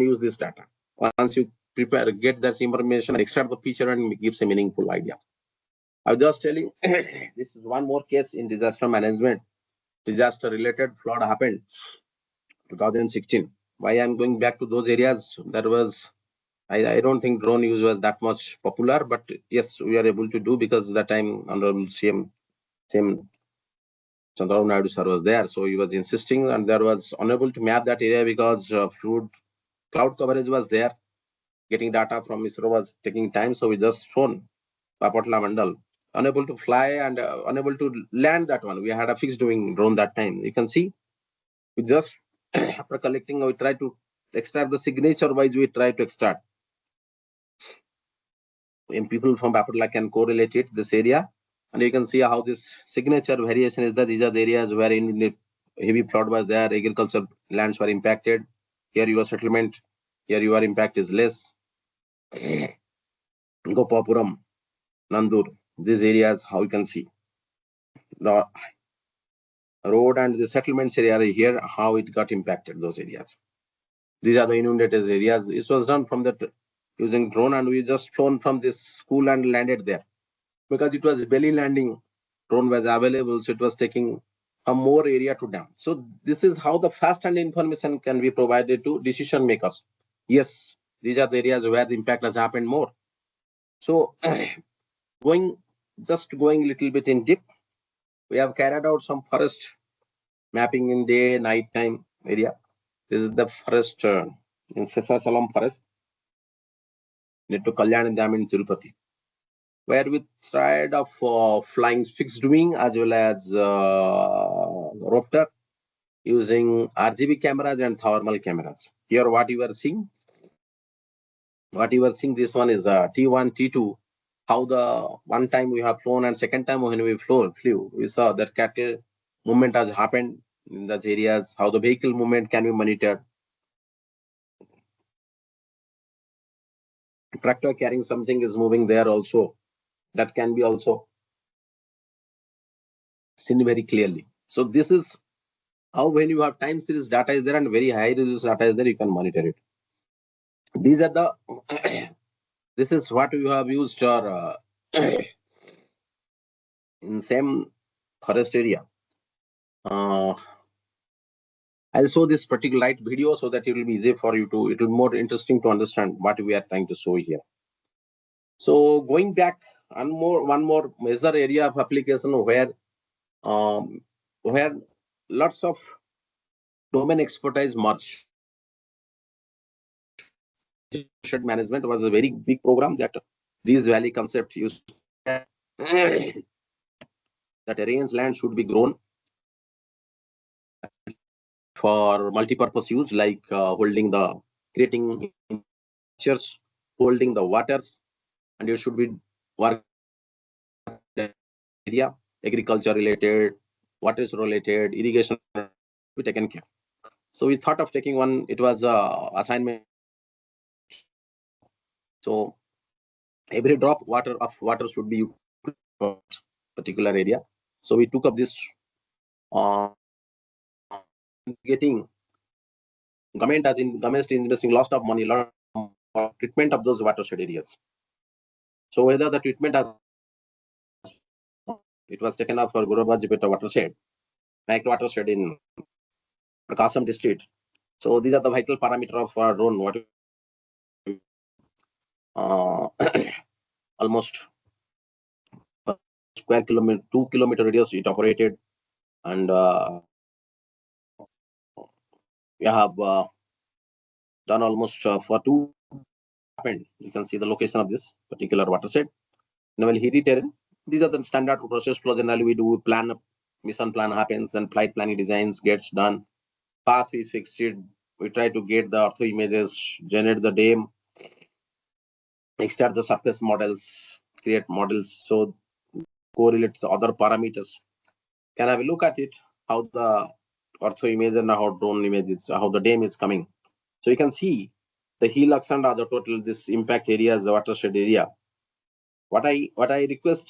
use this data. Once you get that information, extract the picture and gives a meaningful idea. I was just telling this is one more case in disaster management. Disaster related flood happened 2016. Why I'm going back to those areas? There was I don't think drone use was that much popular, but yes, we are able to do because that time Honorable CM Chandrababu Naidu sir was there, so he was insisting, and there was unable to map that area because cloud coverage was there. Getting data from ISRO was taking time, so we just shown Papatla Mandal unable to fly and unable to land that one. We had a fixed wing drone that time. You can see we just after collecting, we try to extract the signature wise. We try to extract. And people from Papatla can correlate it this area, and you can see how this signature variation is that these are the areas where in heavy flood was there, agricultural lands were impacted. Here your settlement, here your impact is less. Gopapuram, Nandur, these areas, how you can see the road and the settlements area here, how it got impacted, those areas. These are the inundated areas. It was done from that using drone, and we just flown from this school and landed there. Because it was belly landing, drone was available, so it was taking a more area to down. So this is how the fast-hand information can be provided to decision makers. Yes, these are the areas where the impact has happened more. So going a little bit in deep, we have carried out some forest mapping in day, night time area. This is the forest in Seshachalam forest near to Kalyan Dam in Tirupati, where we tried of flying fixed wing as well as ropter using RGB cameras and thermal cameras. Here what you are seeing, this one is T1, T2. How the one time we have flown and second time when we flew, we saw that cattle movement has happened in those areas. How the vehicle movement can be monitored. Tractor carrying something is moving there also. That can be also seen very clearly. So this is how when you have time series data is there and very high resolution data is there, you can monitor it. These are the this is what we have used for in same forest area. I'll show this particular light video so that it will be easy for you to, it will be more interesting to understand what we are trying to show here. So going back, one more major area of application where lots of domain expertise merge. Watershed management was a very big program that these valley concept used that area's land should be grown for multi-purpose use, like holding the creating structures, holding the waters, and it should be work area, agriculture related, water related, irrigation be taken care. So we thought of taking one. It was assignment. So every drop water should be used for particular area. So we took up this getting government is investing lots of money, lot for treatment of those watershed areas. So whether the treatment has it was taken up for Gurubajipeta watershed, micro watershed in Kasam district. So these are the vital parameter of our drone. What almost square kilometer, 2 kilometer radius it operated, and we have done almost for two. You can see the location of this particular watershed. Now, hilly terrain. These are the standard process flow. Generally, we do plan, mission plan happens, then flight planning designs gets done. Path we fix it. We try to get the ortho images, generate the dam, extract the surface models, create models. So correlate to other parameters. Can have a look at it, how the ortho image and how drone image is, how the dam is coming. So you can see the helix and the total this impact area is the watershed area. What I request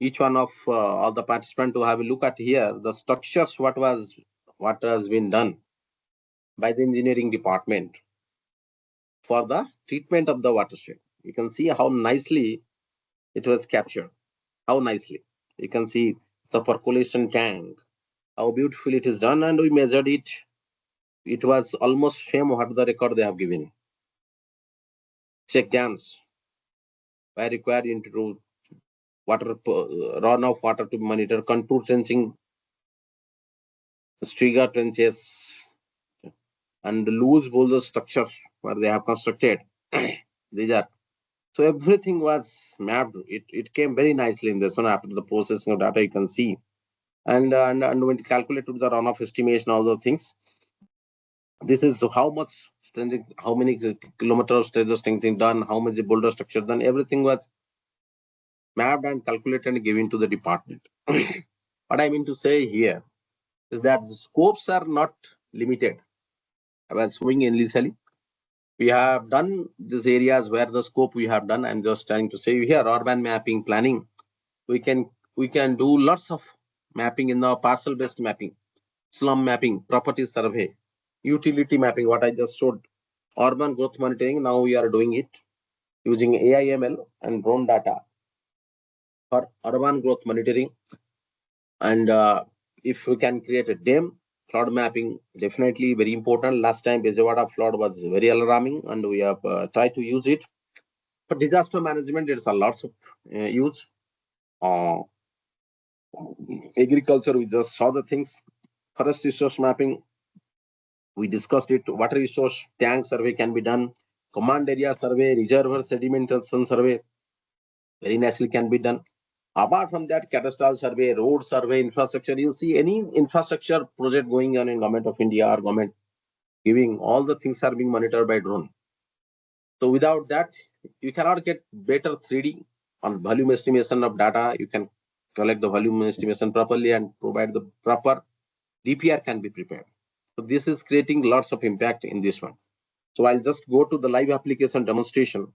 each one of all the participants to have a look at here the structures what has been done by the engineering department for the treatment of the watershed. You can see how nicely it was captured. How nicely you can see the percolation tank, how beautiful it is done, and we measured it. It was almost same what the record they have given. Check dams were required into water run of water to monitor contour trenching, striga trenches, and loose boulder structures where they have constructed. These are so everything was mapped. It came very nicely in this one after the processing of data. You can see and when calculated the runoff estimation, all those things. This is how much strengthening, how many kilometers stress strengthening done, how much boulder structure done. Everything was mapped and calculated and given to the department. What I mean to say here is that the scopes are not limited. I was showing initially. We have done these areas where the scope we have done. I'm just trying to say here urban mapping planning. We can do lots of mapping in the parcel based mapping, slum mapping, property survey, utility mapping. What I just showed, urban growth monitoring. Now we are doing it using AIML and drone data for urban growth monitoring. And if we can create a dam, flood mapping, definitely very important. Last time Vijayawada flood was very alarming, and we have tried to use it. For disaster management, it's a lots of use. Uh, Agriculture, we just saw the things. Forest resource mapping, we discussed it. Water resource tank survey can be done. Command area survey, reservoir sedimentation survey, very nicely can be done. Apart from that, cadastral survey, road survey, infrastructure, you see any infrastructure project going on in government of India or government giving, all the things are being monitored by drone. So without that, you cannot get better 3D on volume estimation of data. You can collect the volume estimation properly and provide the proper DPR can be prepared. So this is creating lots of impact in this one. So I'll just go to the live application demonstration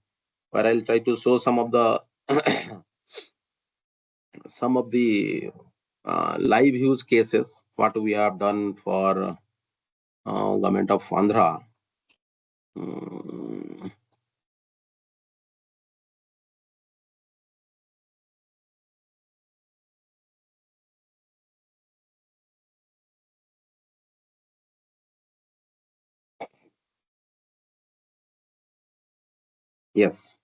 where I'll try to show some of the live use cases what we have done for government of Andhra. Mm, yes.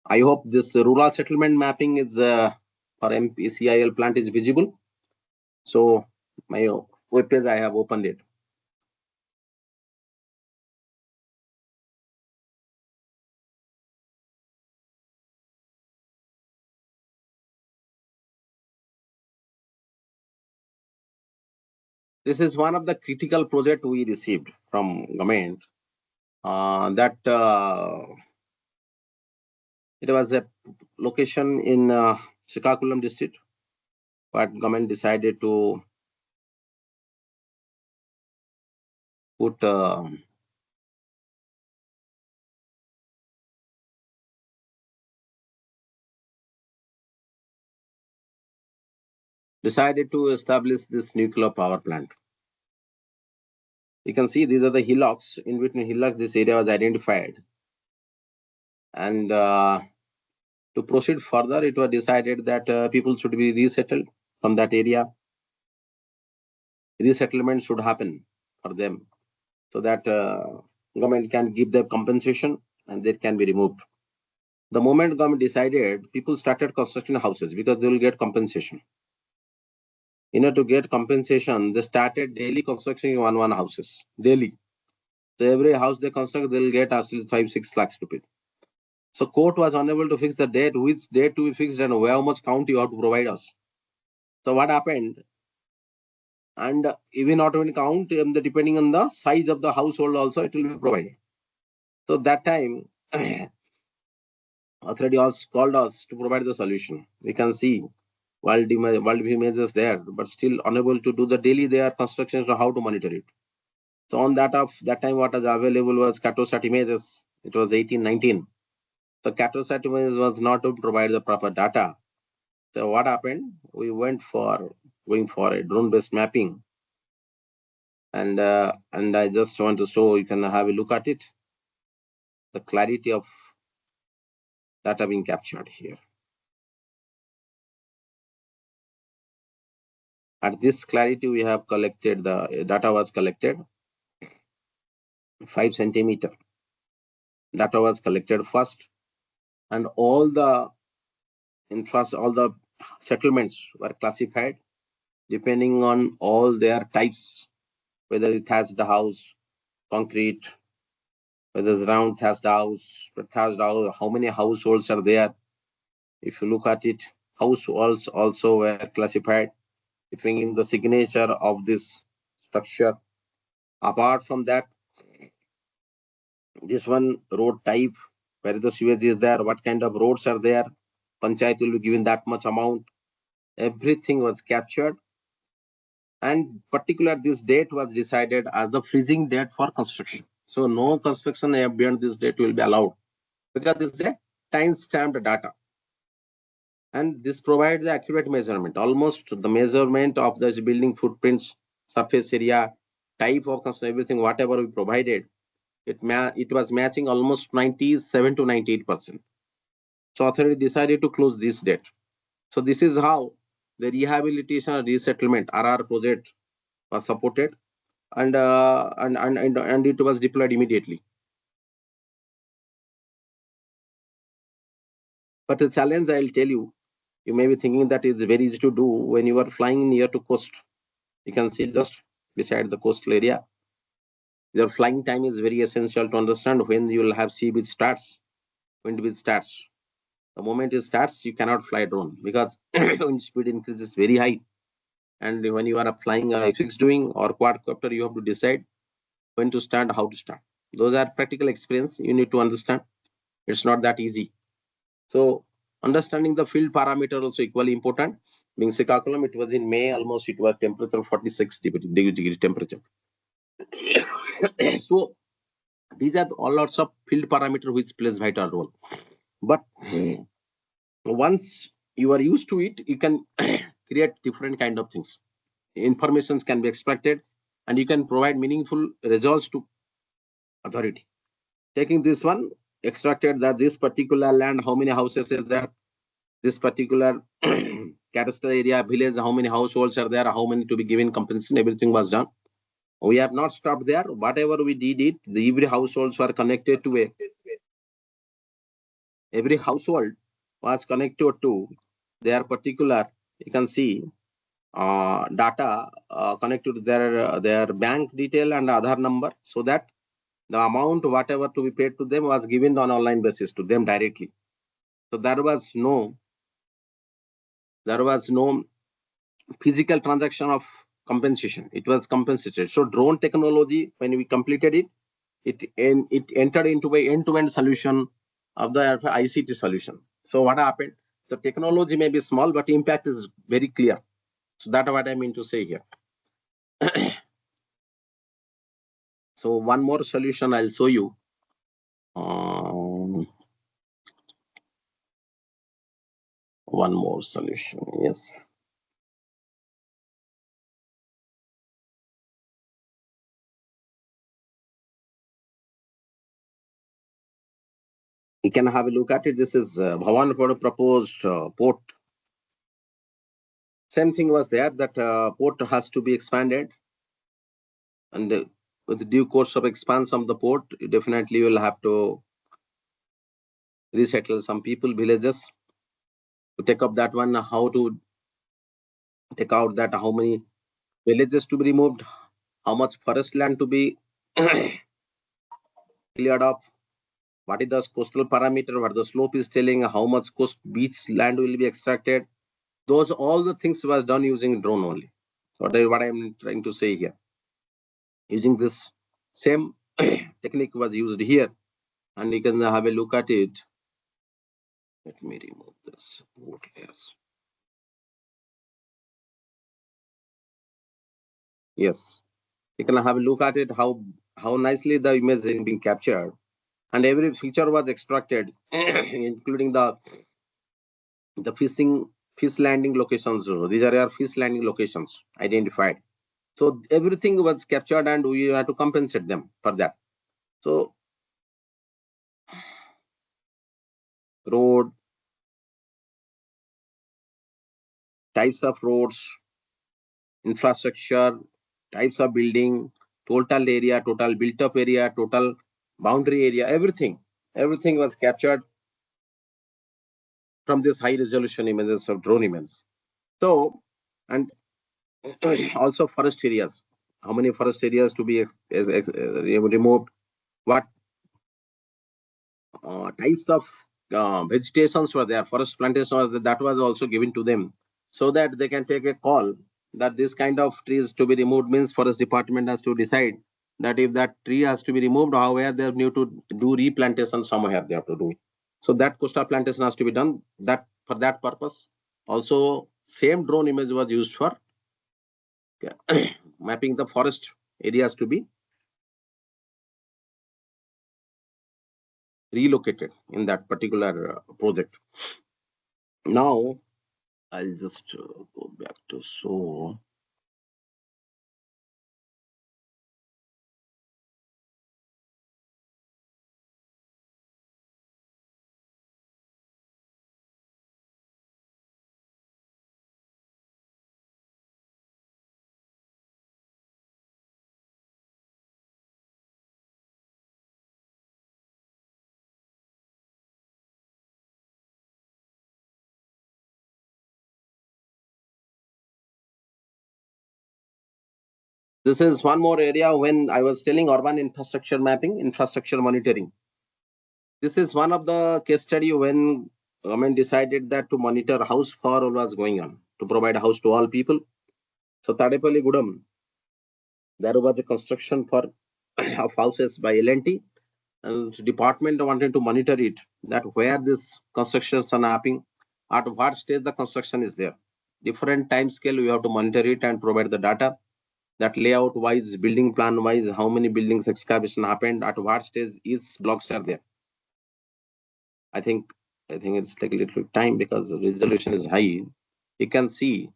I hope this rural settlement mapping is for MPCIL plant is visible. So my web page, I have opened it. This is one of the critical project we received from government. That it was a location in Srikakulam district, but government decided to put decided to establish this nuclear power plant. You can see these are the hillocks. In between hillocks, this area was identified. And to proceed further, it was decided that people should be resettled from that area. Resettlement should happen for them so that government can give them compensation and they can be removed. The moment government decided, people started constructing houses because they will get compensation. In order to get compensation, they started daily constructing one houses daily. So every house they construct, they'll get at least 5-6 lakhs rupees. So court was unable to fix the date, which date to be fixed and how much count you have to provide us. So what happened? And even not only count, depending on the size of the household also, it will be provided. So that time, authority also called us to provide the solution. We can see world images there, but still unable to do the daily their constructions or how to monitor it. So on that time, what was available was CATOSAT images. It was 1819. So CATOSAT images was not to provide the proper data. So what happened? We went for going for a drone-based mapping, and I just want to show you can have a look at it. The clarity of data being captured here. At this clarity, we have collected the data was collected 5 centimeter. Data was collected first, and all the settlements were classified depending on all their types, whether it has the house, concrete, whether it's round thatched house, how many households are there. If you look at it, households also were classified, depending the signature of this structure. Apart from that, this one road type, where the sewage is there, what kind of roads are there, panchayat will be given that much amount. Everything was captured, and particular this date was decided as the freezing date for construction. So no construction beyond this date will be allowed because this is a time-stamped data. And this provides the accurate measurement. Almost the measurement of the building footprints, surface area, type of construction, everything, whatever we provided, it was matching almost 97 to 98%. So authority decided to close this date. So this is how the rehabilitation and resettlement RR project was supported, and it was deployed immediately. But the challenge, I'll tell you, you may be thinking that it's very easy to do when you are flying near to coast. You can see just beside the coastal area. Your flying time is very essential to understand when you will have sea beach starts, wind beach starts. The moment it starts, you cannot fly drone because wind speed increases very high. And when you are flying a fixed wing or quadcopter, you have to decide when to start, how to start. Those are practical experience you need to understand. It's not that easy. So understanding the field parameter also equally important. Being Srikakulam, it was in May, almost it was temperature 46 degree temperature. So these are all lots of field parameter which plays vital role. But once you are used to it, you can create different kind of things. Informations can be extracted, and you can provide meaningful results to authority. Taking this one, extracted that this particular land, how many houses are there, this particular cadastre area, village, how many households are there, how many to be given compensation, everything was done. We have not stopped there. Whatever we did it, every households were connected to a every household was connected to their particular, you can see, data connected to their bank detail and Aadhaar number, so that the amount whatever to be paid to them was given on online basis to them directly. So there was no physical transaction of compensation. It was compensated. So drone technology, when we completed it, it entered into a end-to-end solution of the ICT solution. So what happened? The technology may be small, but impact is very clear. So that's what I mean to say here. So one more solution I'll show you. One more solution, yes. We can have a look at it. This is Bhawanpur proposed port. Same thing was there, that port has to be expanded, and with the due course of expansion of the port, you definitely will have to resettle some people, villages, to take up that one. How to take out that? How many villages to be removed? How much forest land to be cleared off? What is the coastal parameter? What the slope is telling? How much coast beach land will be extracted? Those all the things was done using drone only. So what I'm trying to say here, using this same technique was used here, and you can have a look at it. Let me remove this port layers. Yes, you can have a look at it, how nicely the image is being captured, and every feature was extracted, including the fish landing locations. These are our fish landing locations identified. So everything was captured, and we had to compensate them for that. So road, types of roads, infrastructure, types of building, total area, total built up area, total boundary area, everything was captured from this high resolution images of drone images. So, and also forest areas, how many forest areas to be removed, what types of vegetations were there, forest plantations was there, that was also given to them, so that they can take a call that this kind of trees to be removed means forest department has to decide that if that tree has to be removed, however they need to do replantation somewhere they have to do it. So that coastal plantation has to be done. That for that purpose, also same drone image was used for mapping the forest areas to be relocated in that particular project. Now I'll just go back to so. This is one more area when I was telling urban infrastructure mapping, infrastructure monitoring. This is one of the case study when government decided that to monitor house for all was going on, to provide a house to all people. So Tadepalli Gudam, there was a construction for of houses by L&T, and department wanted to monitor it, that where this constructions are happening, at what stage the construction is there. Different time scale we have to monitor it and provide the data. That layout wise, building plan wise, how many buildings excavation happened, at what stage each blocks are there. I think it's take a little time because the resolution is high. You can see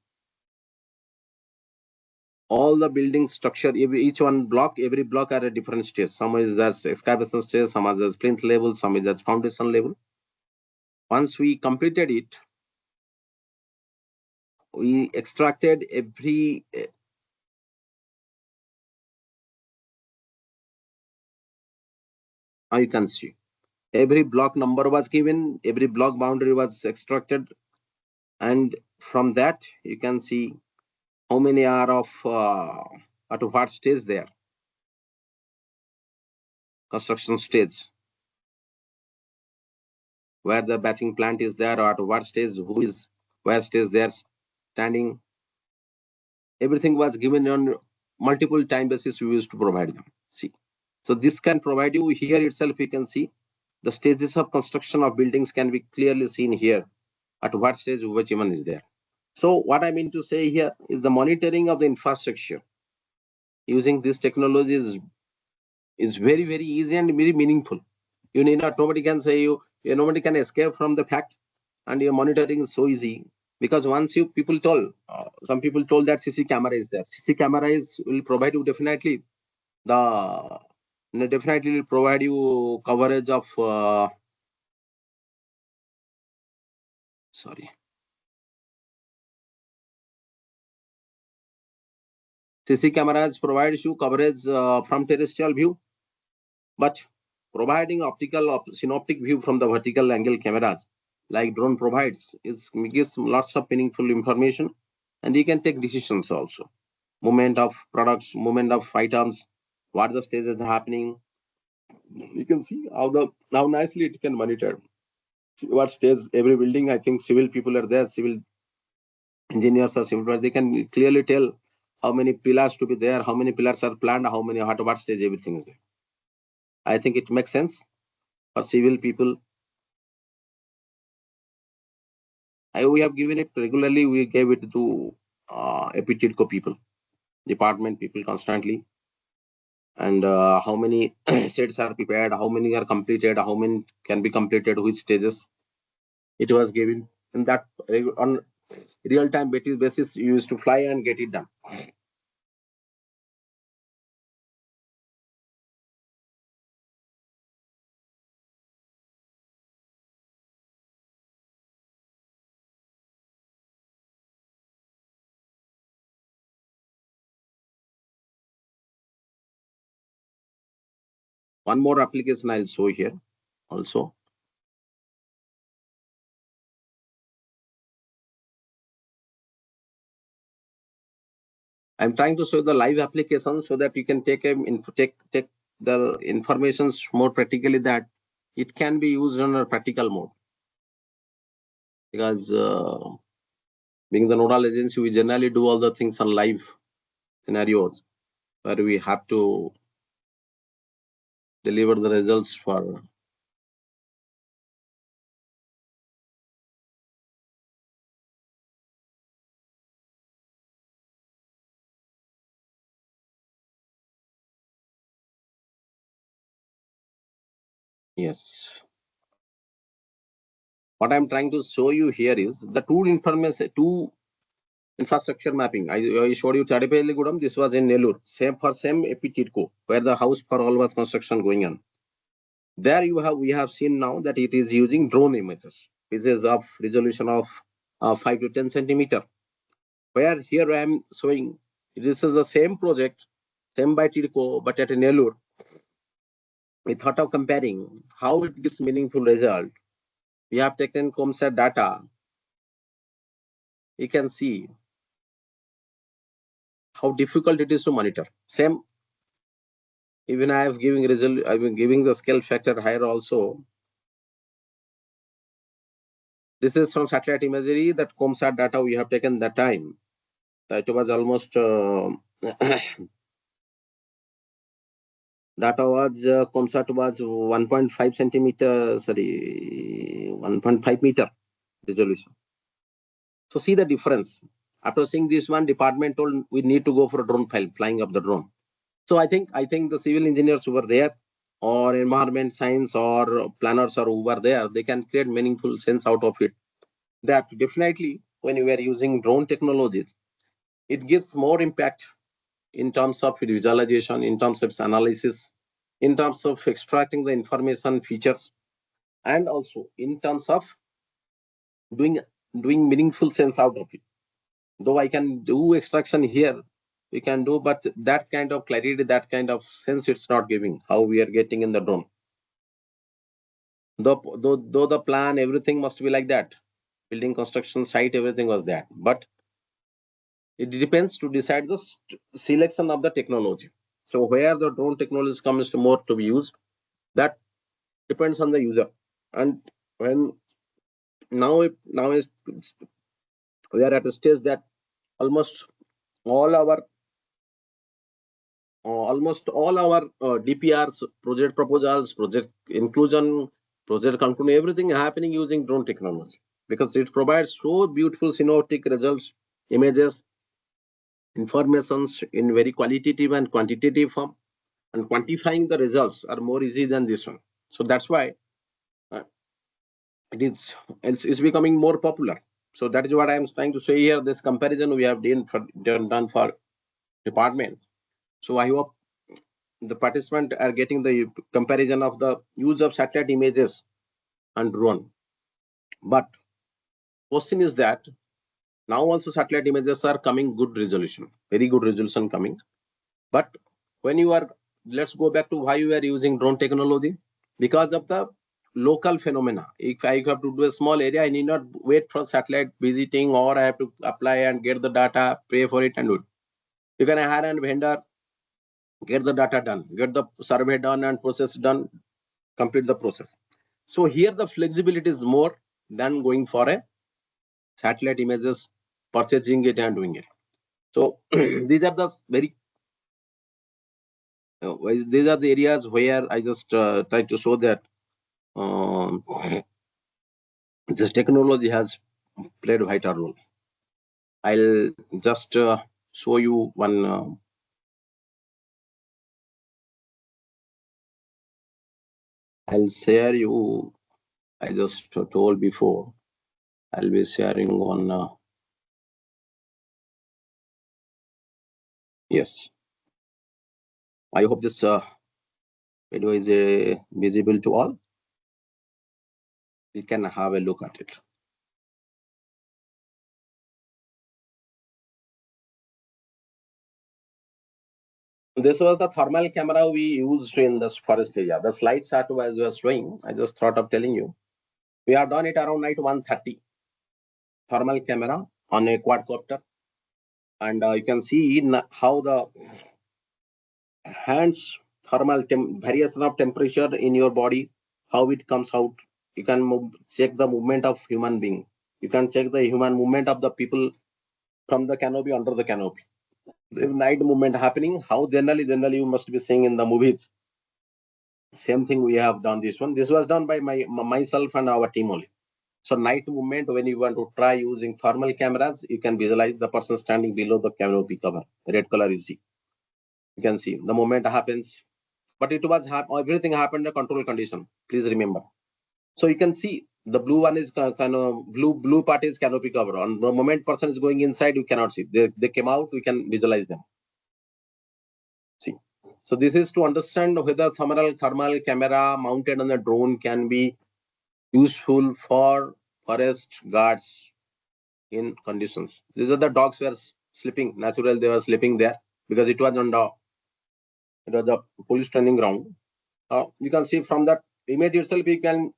all the building structure, each one block, every block at a different stage. Some is that excavation stage, some is that plinth level, some is that foundation level. Once we completed it, we extracted every now you can see Every block number was given, every block boundary was extracted, and from that you can see how many are of at what stage there, construction stage, where the batching plant is there, or at what stage, who is where stage they are standing. Everything was given on multiple time basis we used to provide them. See, so this can provide you here itself. You can see the stages of construction of buildings can be clearly seen here, at what stage which one is there. So what I mean to say here is the monitoring of the infrastructure using this technology is very, very easy and very meaningful. You need not, nobody can say nobody can escape from the fact, and your monitoring is so easy. Because once you people told, some people told that CC camera is there. CC camera will provide you definitely the definitely will provide you coverage of sorry. CC cameras provides you coverage from terrestrial view, but providing optical synoptic view from the vertical angle cameras like drone provides gives lots of meaningful information, and you can take decisions also. Movement of products, movement of items, what the stage is happening. You can see how nicely it can monitor what stage every building. I think civil people are there, civil engineers or civil, they can clearly tell how many pillars to be there, how many pillars are planned, how many at what stage everything is there. I think it makes sense for civil people. We have given it regularly. We gave it to APTIDCO people, department people constantly. And how many sets are prepared, how many are completed, how many can be completed, which stages. It was given in that on real-time basis. You used to fly and get it done. One more application I'll show here also. I'm trying to show the live application so that you can take the informations more practically, that it can be used on a practical mode. Because being the nodal agency, we generally do all the things on live scenarios where we have to deliver the results for. Yes. What I'm trying to show you here is the two infrastructure mapping. I showed you Chadipalligudam. This was in Nellore. Same APTIDCO, where the house for all was construction going on. There we have seen now that it is using drone images. Images of resolution of 5 to 10 centimeter. Where here I am showing this is the same project, same by TIDCO, but at Nellore. We thought of comparing how it gives meaningful result. We have taken COMSAT data. You can see how difficult it is to monitor. Same, even I've been giving the scale factor higher also. This is from satellite imagery, that COMSAT data we have taken that time. It was almost data was COMSAT was 1.5 centimeter, sorry, 1.5 meter resolution. So see the difference. After seeing this one, department told we need to go for a drone flying of the drone. So I think the civil engineers who were there, or environment science or planners or who were there, they can create meaningful sense out of it. That definitely when you are using drone technologies, it gives more impact in terms of visualization, in terms of analysis, in terms of extracting the information features, and also in terms of doing meaningful sense out of it. Though I can do extraction here, we can do, but that kind of clarity, that kind of sense, it's not giving how we are getting in the drone. Though the plan, everything must be like that. Building construction site, everything was that. But it depends to decide the selection of the technology. So where the drone technology comes to more to be used, that depends on the user. And when now is we are at a stage that almost all our DPRs, project proposals, project inclusion, project conclusion, everything happening using drone technology because it provides so beautiful synoptic results, images, informations in very qualitative and quantitative form, and quantifying the results are more easy than this one. So that's why uh, it's becoming more popular. So that is what I am trying to say here. This comparison we have done for department. So I hope the participants are getting the comparison of the use of satellite images and drone. But question is that now also satellite images are coming good resolution, very good resolution coming. But when you are, let's go back to why you are using drone technology, because of the local phenomena. If I have to do a small area, I need not wait for satellite visiting, or I have to apply and get the data, pay for it and do it. You can hire a vendor, get the data done, get the survey done and process done, complete the process. So here the flexibility is more than going for a satellite images, purchasing it and doing it. So these are the very these are the areas where I just try to show that um, this technology has played a vital role. I'll just show you one. I'll share you. I just told before. I'll be sharing on. Yes. I hope this video is visible to all. You can have a look at it. This was the thermal camera we used in this forest area. The slides that was showing, I just thought of telling you. We have done it around night 1:30. Thermal camera on a quadcopter. And you can see how the hands thermal variation of temperature in your body, how it comes out. You can check the movement of human being. You can check the human movement of the people from the canopy, under the canopy. The night movement happening, how generally you must be seeing in the movies. Same thing we have done this one. This was done by myself and our team only. So night movement, when you want to try using thermal cameras, you can visualize the person standing below the canopy cover. Red color you see. You can see the moment happens, but it was everything happened in a control condition. Please remember. So you can see the blue one is kind of blue part is canopy cover. On the moment person is going inside, you cannot see. They came out, we can visualize them. See. So this is to understand whether thermal camera mounted on the drone can be useful for forest guards in conditions. These are the dogs were sleeping. Naturally, they were sleeping there because it was on the police training ground. You can see from that image itself, we can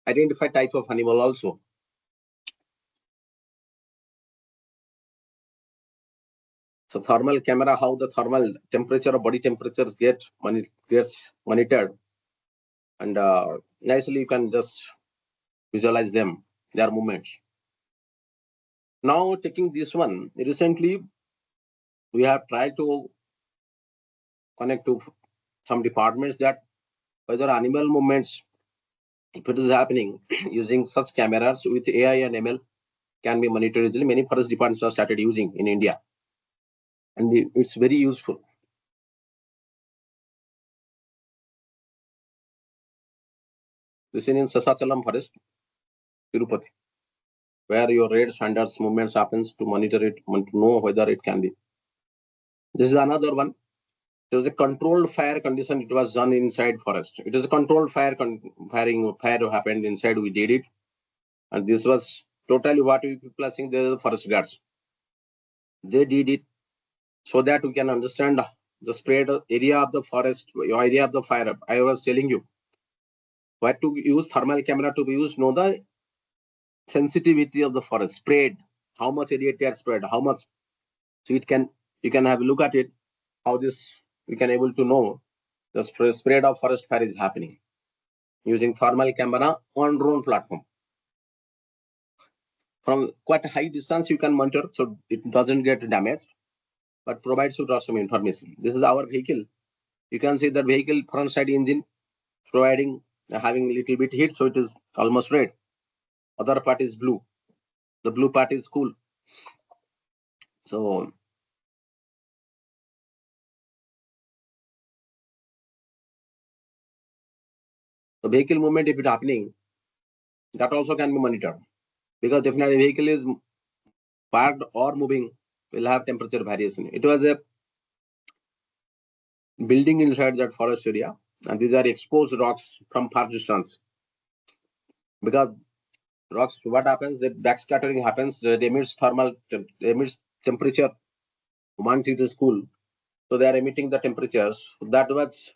identify type of animal also. So thermal camera, how the thermal temperature or body temperatures gets monitored, and nicely you can just visualize them, their movements. Now taking this one, recently we have tried to connect to some departments that whether animal movements, if it is happening using such cameras with AI and ML, can be monitored easily. Many forest departments have started using in India, and it's very useful. This is in Sasachalam Forest, Tirupati, where your red standards movements happens to monitor it, to know whether it can be. This is another one. There was a controlled fire condition. It was done inside forest. It is a controlled fire. Fire happened inside. We did it, and this was totally what we people are saying. The forest guards. They did it so that we can understand the spread area of the forest, area of the fire. I was telling you Why to use thermal camera to be used? Know the sensitivity of the forest spread, how much area it has spread, how much. So you can have a look at it, how this we can able to know the spread of forest fire is happening using thermal camera on drone platform. From quite a high distance you can monitor so it doesn't get damaged, but provides you some information. This is our vehicle. You can see that vehicle front side engine providing having a little bit heat, so it is almost red. Other part is blue. The blue part is cool. So the vehicle movement, if it happening, that also can be monitored, because definitely vehicle is parked or moving will have temperature variation. It was a building inside that forest area, and these are exposed rocks from far distance. Because rocks, what happens? The backscattering happens. It emits emits temperature. Once it is cool, so they are emitting the temperatures. That was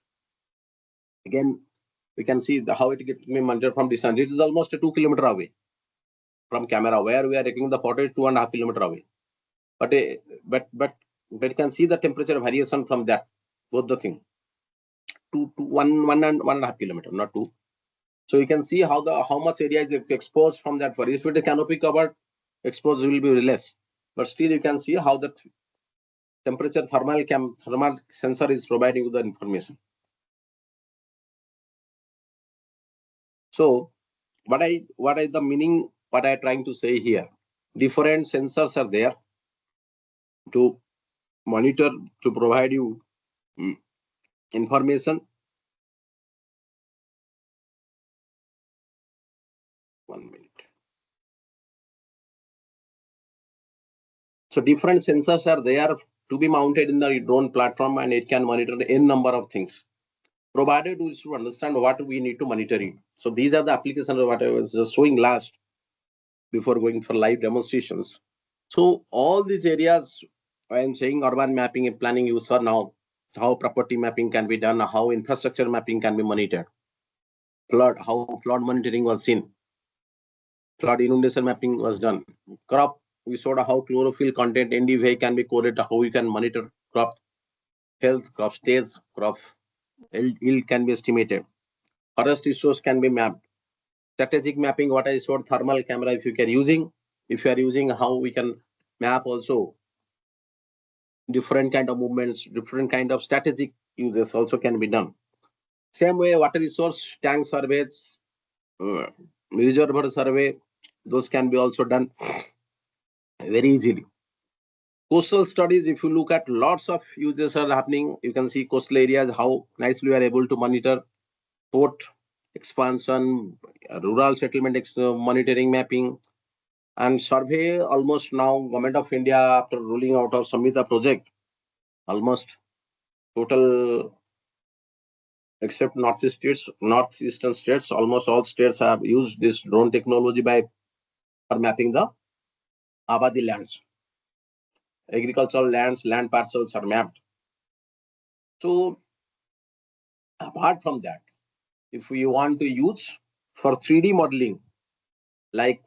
again we can see how it gets monitored from distance. It is almost a 2 kilometer away from camera where we are taking the photo, 2.5 kilometer away. But but you can see the temperature variation from that, both the thing. 1.5 kilometer, not 2. So you can see how much area is exposed from that forest. If it is canopy covered, exposed will be less. But still you can see how the temperature thermal sensor is providing you the information. So what is the meaning? What I trying to say here? Different sensors are there to monitor, to provide you information. 1 minute. So different sensors are there to be mounted in the drone platform, and it can monitor n number of things, provided we should understand what we need to monitor it. So these are the applications of what I was just showing last before going for live demonstrations. So all these areas, I am saying urban mapping and planning, you saw now how property mapping can be done, how infrastructure mapping can be monitored, how flood monitoring was seen, flood inundation mapping was done, crop, we saw how chlorophyll content NDVI can be correlated, how we can monitor crop health, crop stage, crop yield can be estimated, forest resource can be mapped, strategic mapping, what I showed, thermal camera, if you are using how we can map also different kind of movements, different kind of strategic uses also can be done. Same way, water resource tank surveys, reservoir survey, those can be also done very easily. Coastal studies, if you look at, lots of uses are happening. You can see coastal areas, how nicely we are able to monitor port expansion, rural settlement monitoring mapping, and survey. Almost now, Government of India, after rolling out of Samhita project, almost total, except northeastern states, almost all states have used this drone technology for mapping the Abadi lands. Agricultural lands, land parcels are mapped. So apart from that, if we want to use for 3D modeling, like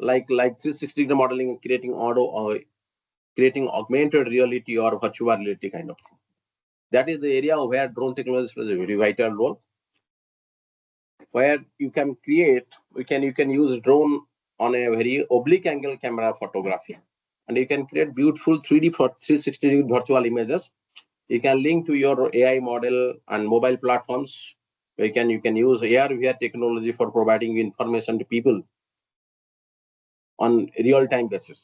360-degree modeling, creating auto or creating augmented reality or virtual reality kind of thing, that is the area where drone technology plays a very vital role. Where you can you can use drone on a very oblique angle camera photography, and you can create beautiful 3D for 360 virtual images. You can link to your AI model and mobile platforms. You can use AR VR technology for providing information to people on real time basis.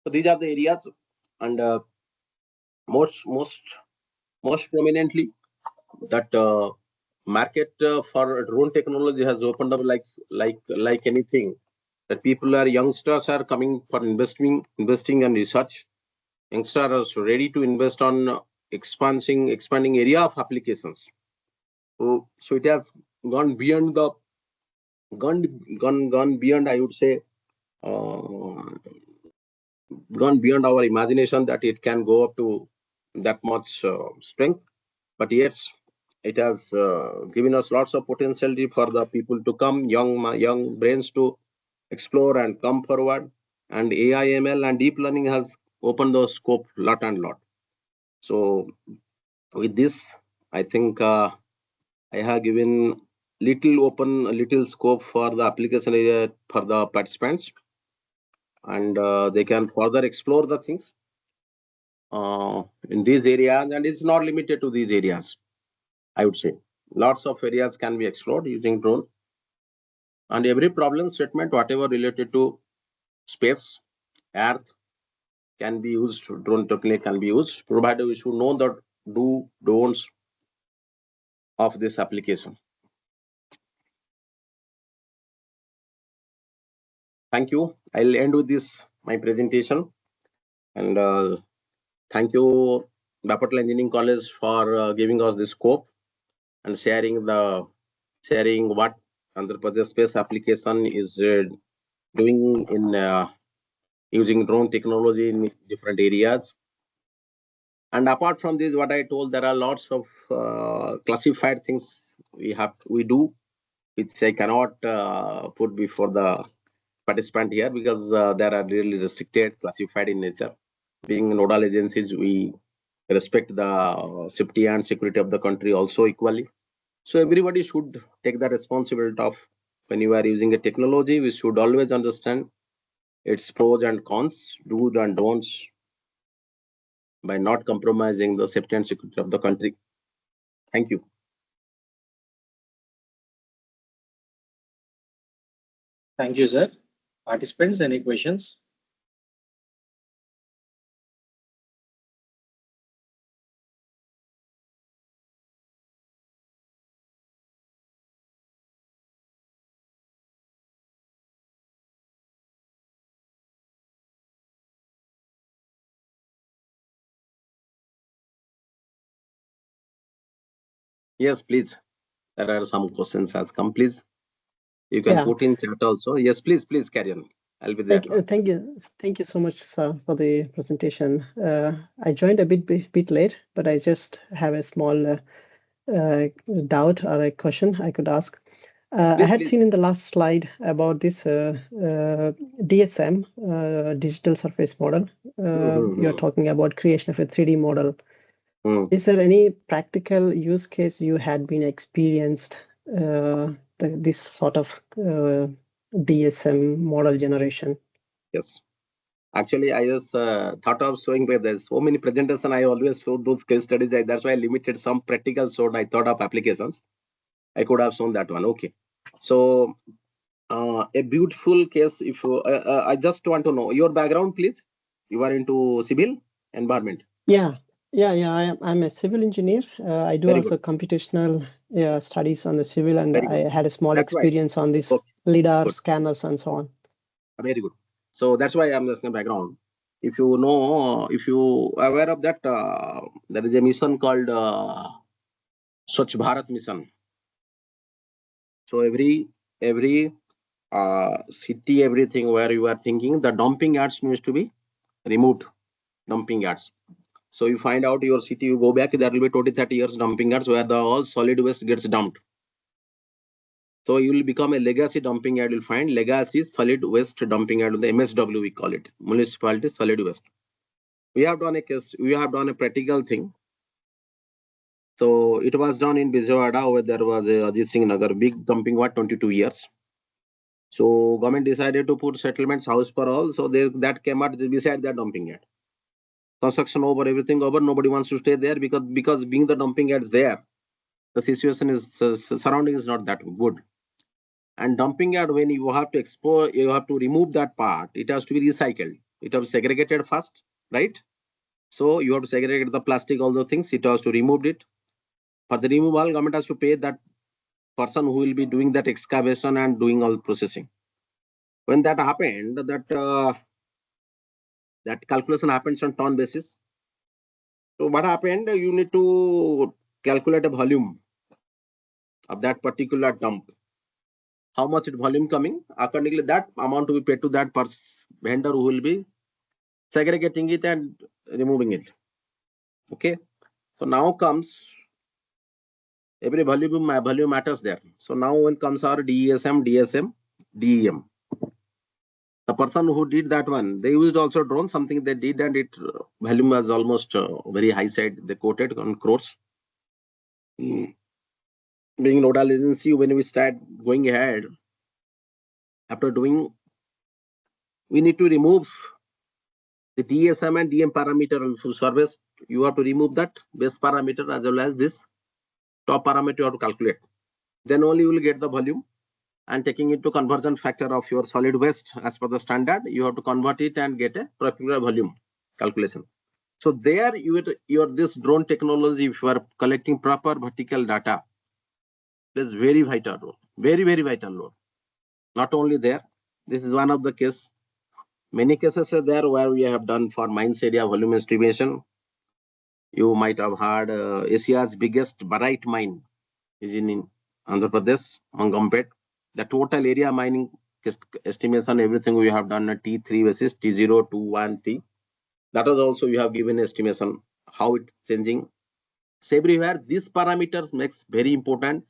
So these are the areas, and most prominently that market for drone technology has opened up like anything. That people are youngsters are coming for investing and research. Youngsters are ready to invest on expanding area of applications. So it has gone beyond the gone beyond, I would say, uh, gone beyond our imagination that it can go up to that much strength. But yes, it has given us lots of potentiality for the people to come, young brains to explore and come forward. And AI, ML, and deep learning has opened the scope lot and lot. So with this, I think I have given little scope for the application area for the participants, and they can further explore the things in these areas, and it's not limited to these areas. I would say lots of areas can be explored using drone, and every problem statement, whatever related to space, earth, can be used. Drone technique can be used, provided we should know the don'ts of this application. Thank you. I'll end with this my presentation, and thank you, Bapatal Engineering College, for giving us this scope and sharing what Andhra Pradesh space application is doing in using drone technology in different areas. And apart from this, what I told, there are lots of classified things we do, which I cannot put before the participant here because they are really restricted, classified in nature. Being nodal agencies, we respect the safety and security of the country also equally. So everybody should take the responsibility of, when you are using a technology, we should always understand its pros and cons, do's and don'ts, by not compromising the safety and security of the country. Thank you. Thank you, sir. Participants, any questions? Yes, please. There are some questions has come. Please, you can put in chat also. Yes, please carry on. I'll be there. Thank you so much, sir, for the presentation. I joined a bit late, but I just have a small doubt or a question I could ask. I had seen in the last slide about this DSM, digital surface model. You're talking about creation of a 3D model. Is there any practical use case you had been experienced this sort of DSM model generation? Yes. Actually, I just thought of showing where there's so many presentations. I always show those case studies. That's why I limited some practical. So I thought of applications. I could have shown that one. Okay. So a beautiful case. If I just want to know your background, please. You are into civil environment. Yeah. I'm a civil engineer. I do also computational studies on the civil, and I had a small experience on this LiDAR scanners and so on. Very good. So that's why I'm just in the background. If you know, if you are aware of that, there is a mission called Swachh Bharat Mission. So every city, everything where you are thinking, the dumping yards needs to be removed. Dumping yards. So you find out your city, you go back, there will be 20-30 years dumping yards where the all solid waste gets dumped. So you will become a legacy dumping yard. You'll find legacy solid waste dumping yard, the MSW we call it, municipality solid waste. We have done a case, we have done a practical thing. So it was done in Vijayawada, where there was a Ajit Singh Nagar, big dumping yard, 22 years. So government decided to put settlements, house for all. So that came out beside that dumping yard. Construction over, everything over. Nobody wants to stay there because being the dumping yards there, the situation is surrounding is not that good. And dumping yard, when you have to you have to remove that part. It has to be recycled. It has to be segregated first, right? So you have to segregate the plastic, all the things. It has to remove it. For the removal, government has to pay that person who will be doing that excavation and doing all processing. When that happened, that calculation happens on ton basis. So what happened? You need to calculate a volume of that particular dump. How much volume coming? Accordingly, that amount to be paid to that vendor who will be segregating it and removing it. Okay. So now comes Every value matters there. So now when comes our DESM, DSM, DEM. The person who did that one, they used also drone, something they did, and it value was almost very high side. They quoted on crores. Being nodal agency, when we start going ahead, after doing, we need to remove the DSM and DM parameter of service. You have to remove that base parameter as well as this top parameter you have to calculate. Then only you will get the volume. And taking into conversion factor of your solid waste as per the standard, you have to convert it and get a particular volume calculation. So there your this drone technology, if you are collecting proper vertical data, is very vital role. Very, very vital role. Not only there, this is one of the case. Many cases are there where we have done for mines area volume estimation. You might have heard Asia's biggest barite mine is in Andhra Pradesh, Mangampet. The total area mining estimation, everything we have done at T3 basis, T0, T1, T. That is also you have given estimation, how it's changing. So everywhere, these parameters makes very important.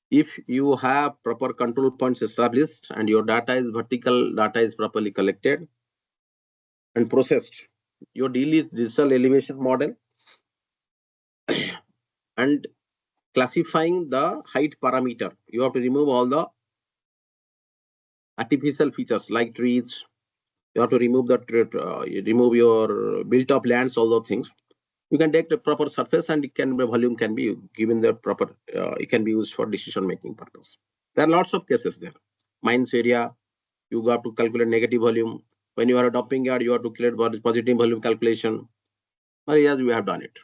If you have proper control points established and your data is vertical, data is properly collected and processed, your digital elevation model and classifying the height parameter. You have to remove all the artificial features like trees. You have to remove remove your built-up lands, all those things. You can take the proper surface and it can be volume can be given the proper. It can be used for decision-making purpose. There are lots of cases there. Mines area, you have to calculate negative volume. When you are a dumping yard, you have to calculate positive volume calculation. Well, yes, we have done it.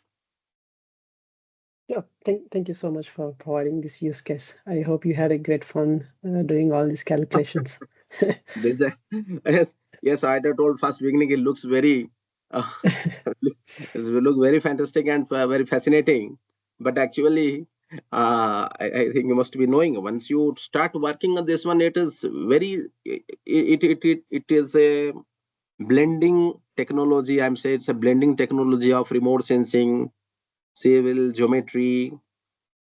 Yeah, thank you so much for providing this use case. I hope you had a great fun doing all these calculations. This, yes, I had told first beginning it looks very, it will look very fantastic and very fascinating. But actually, I think you must be knowing once you start working on this one, it is very, it is a blending technology. I'm saying it's a blending technology of remote sensing, civil geometry.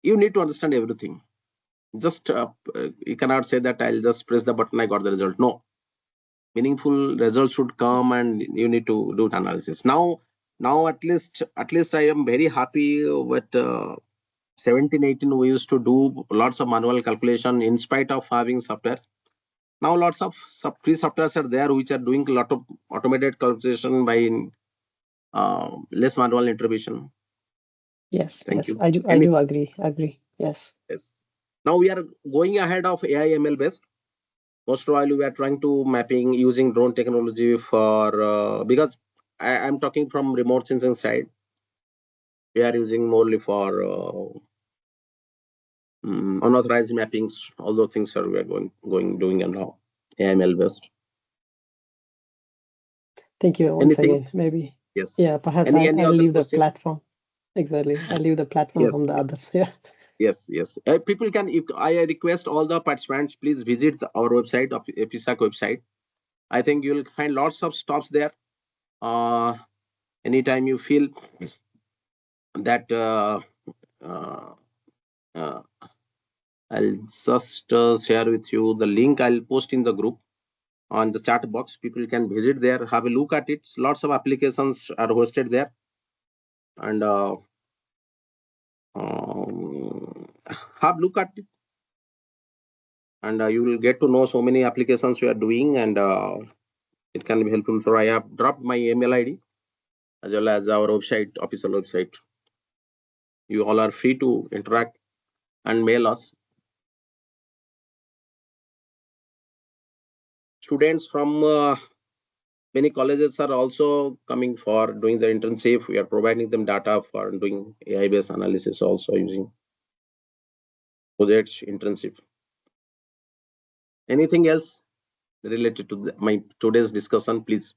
You need to understand everything. Just you cannot say that I'll just press the button, I got the result. No, meaningful results should come and you need to do analysis. Now at least I am very happy with 17, 18. We used to do lots of manual calculation in spite of having software. Now lots of free softwares are there which are doing a lot of automated calculation by less manual intervention. Yes, Thank you. I do agree. Yes. Now we are going ahead of AI ML based. Most while we are trying to mapping using drone technology for because I'm talking from remote sensing side. We are using morely for unauthorized mappings. All those things are we are doing and now AML based. Thank you once again. Maybe. Yes. Yeah, perhaps Any I'll other leave the question? Platform. Exactly. I'll leave the platform Yes. from the others. Yeah. Yes. People can. If I request all the participants, please visit our website of APSAC website. I think you'll find lots of stops there. Anytime you feel that I'll just share with you the link. I'll post in the group on the chat box. People can visit there, have a look at it. Lots of applications are hosted there, and have a look at it. And you will get to know so many applications you are doing, and it can be helpful. So I have dropped my email ID as well as our website, official website. You all are free to interact and mail us. Students from many colleges are also coming for doing the internship. We are providing them data for doing AI-based analysis, also using projects internship. Anything else related to my today's discussion, please?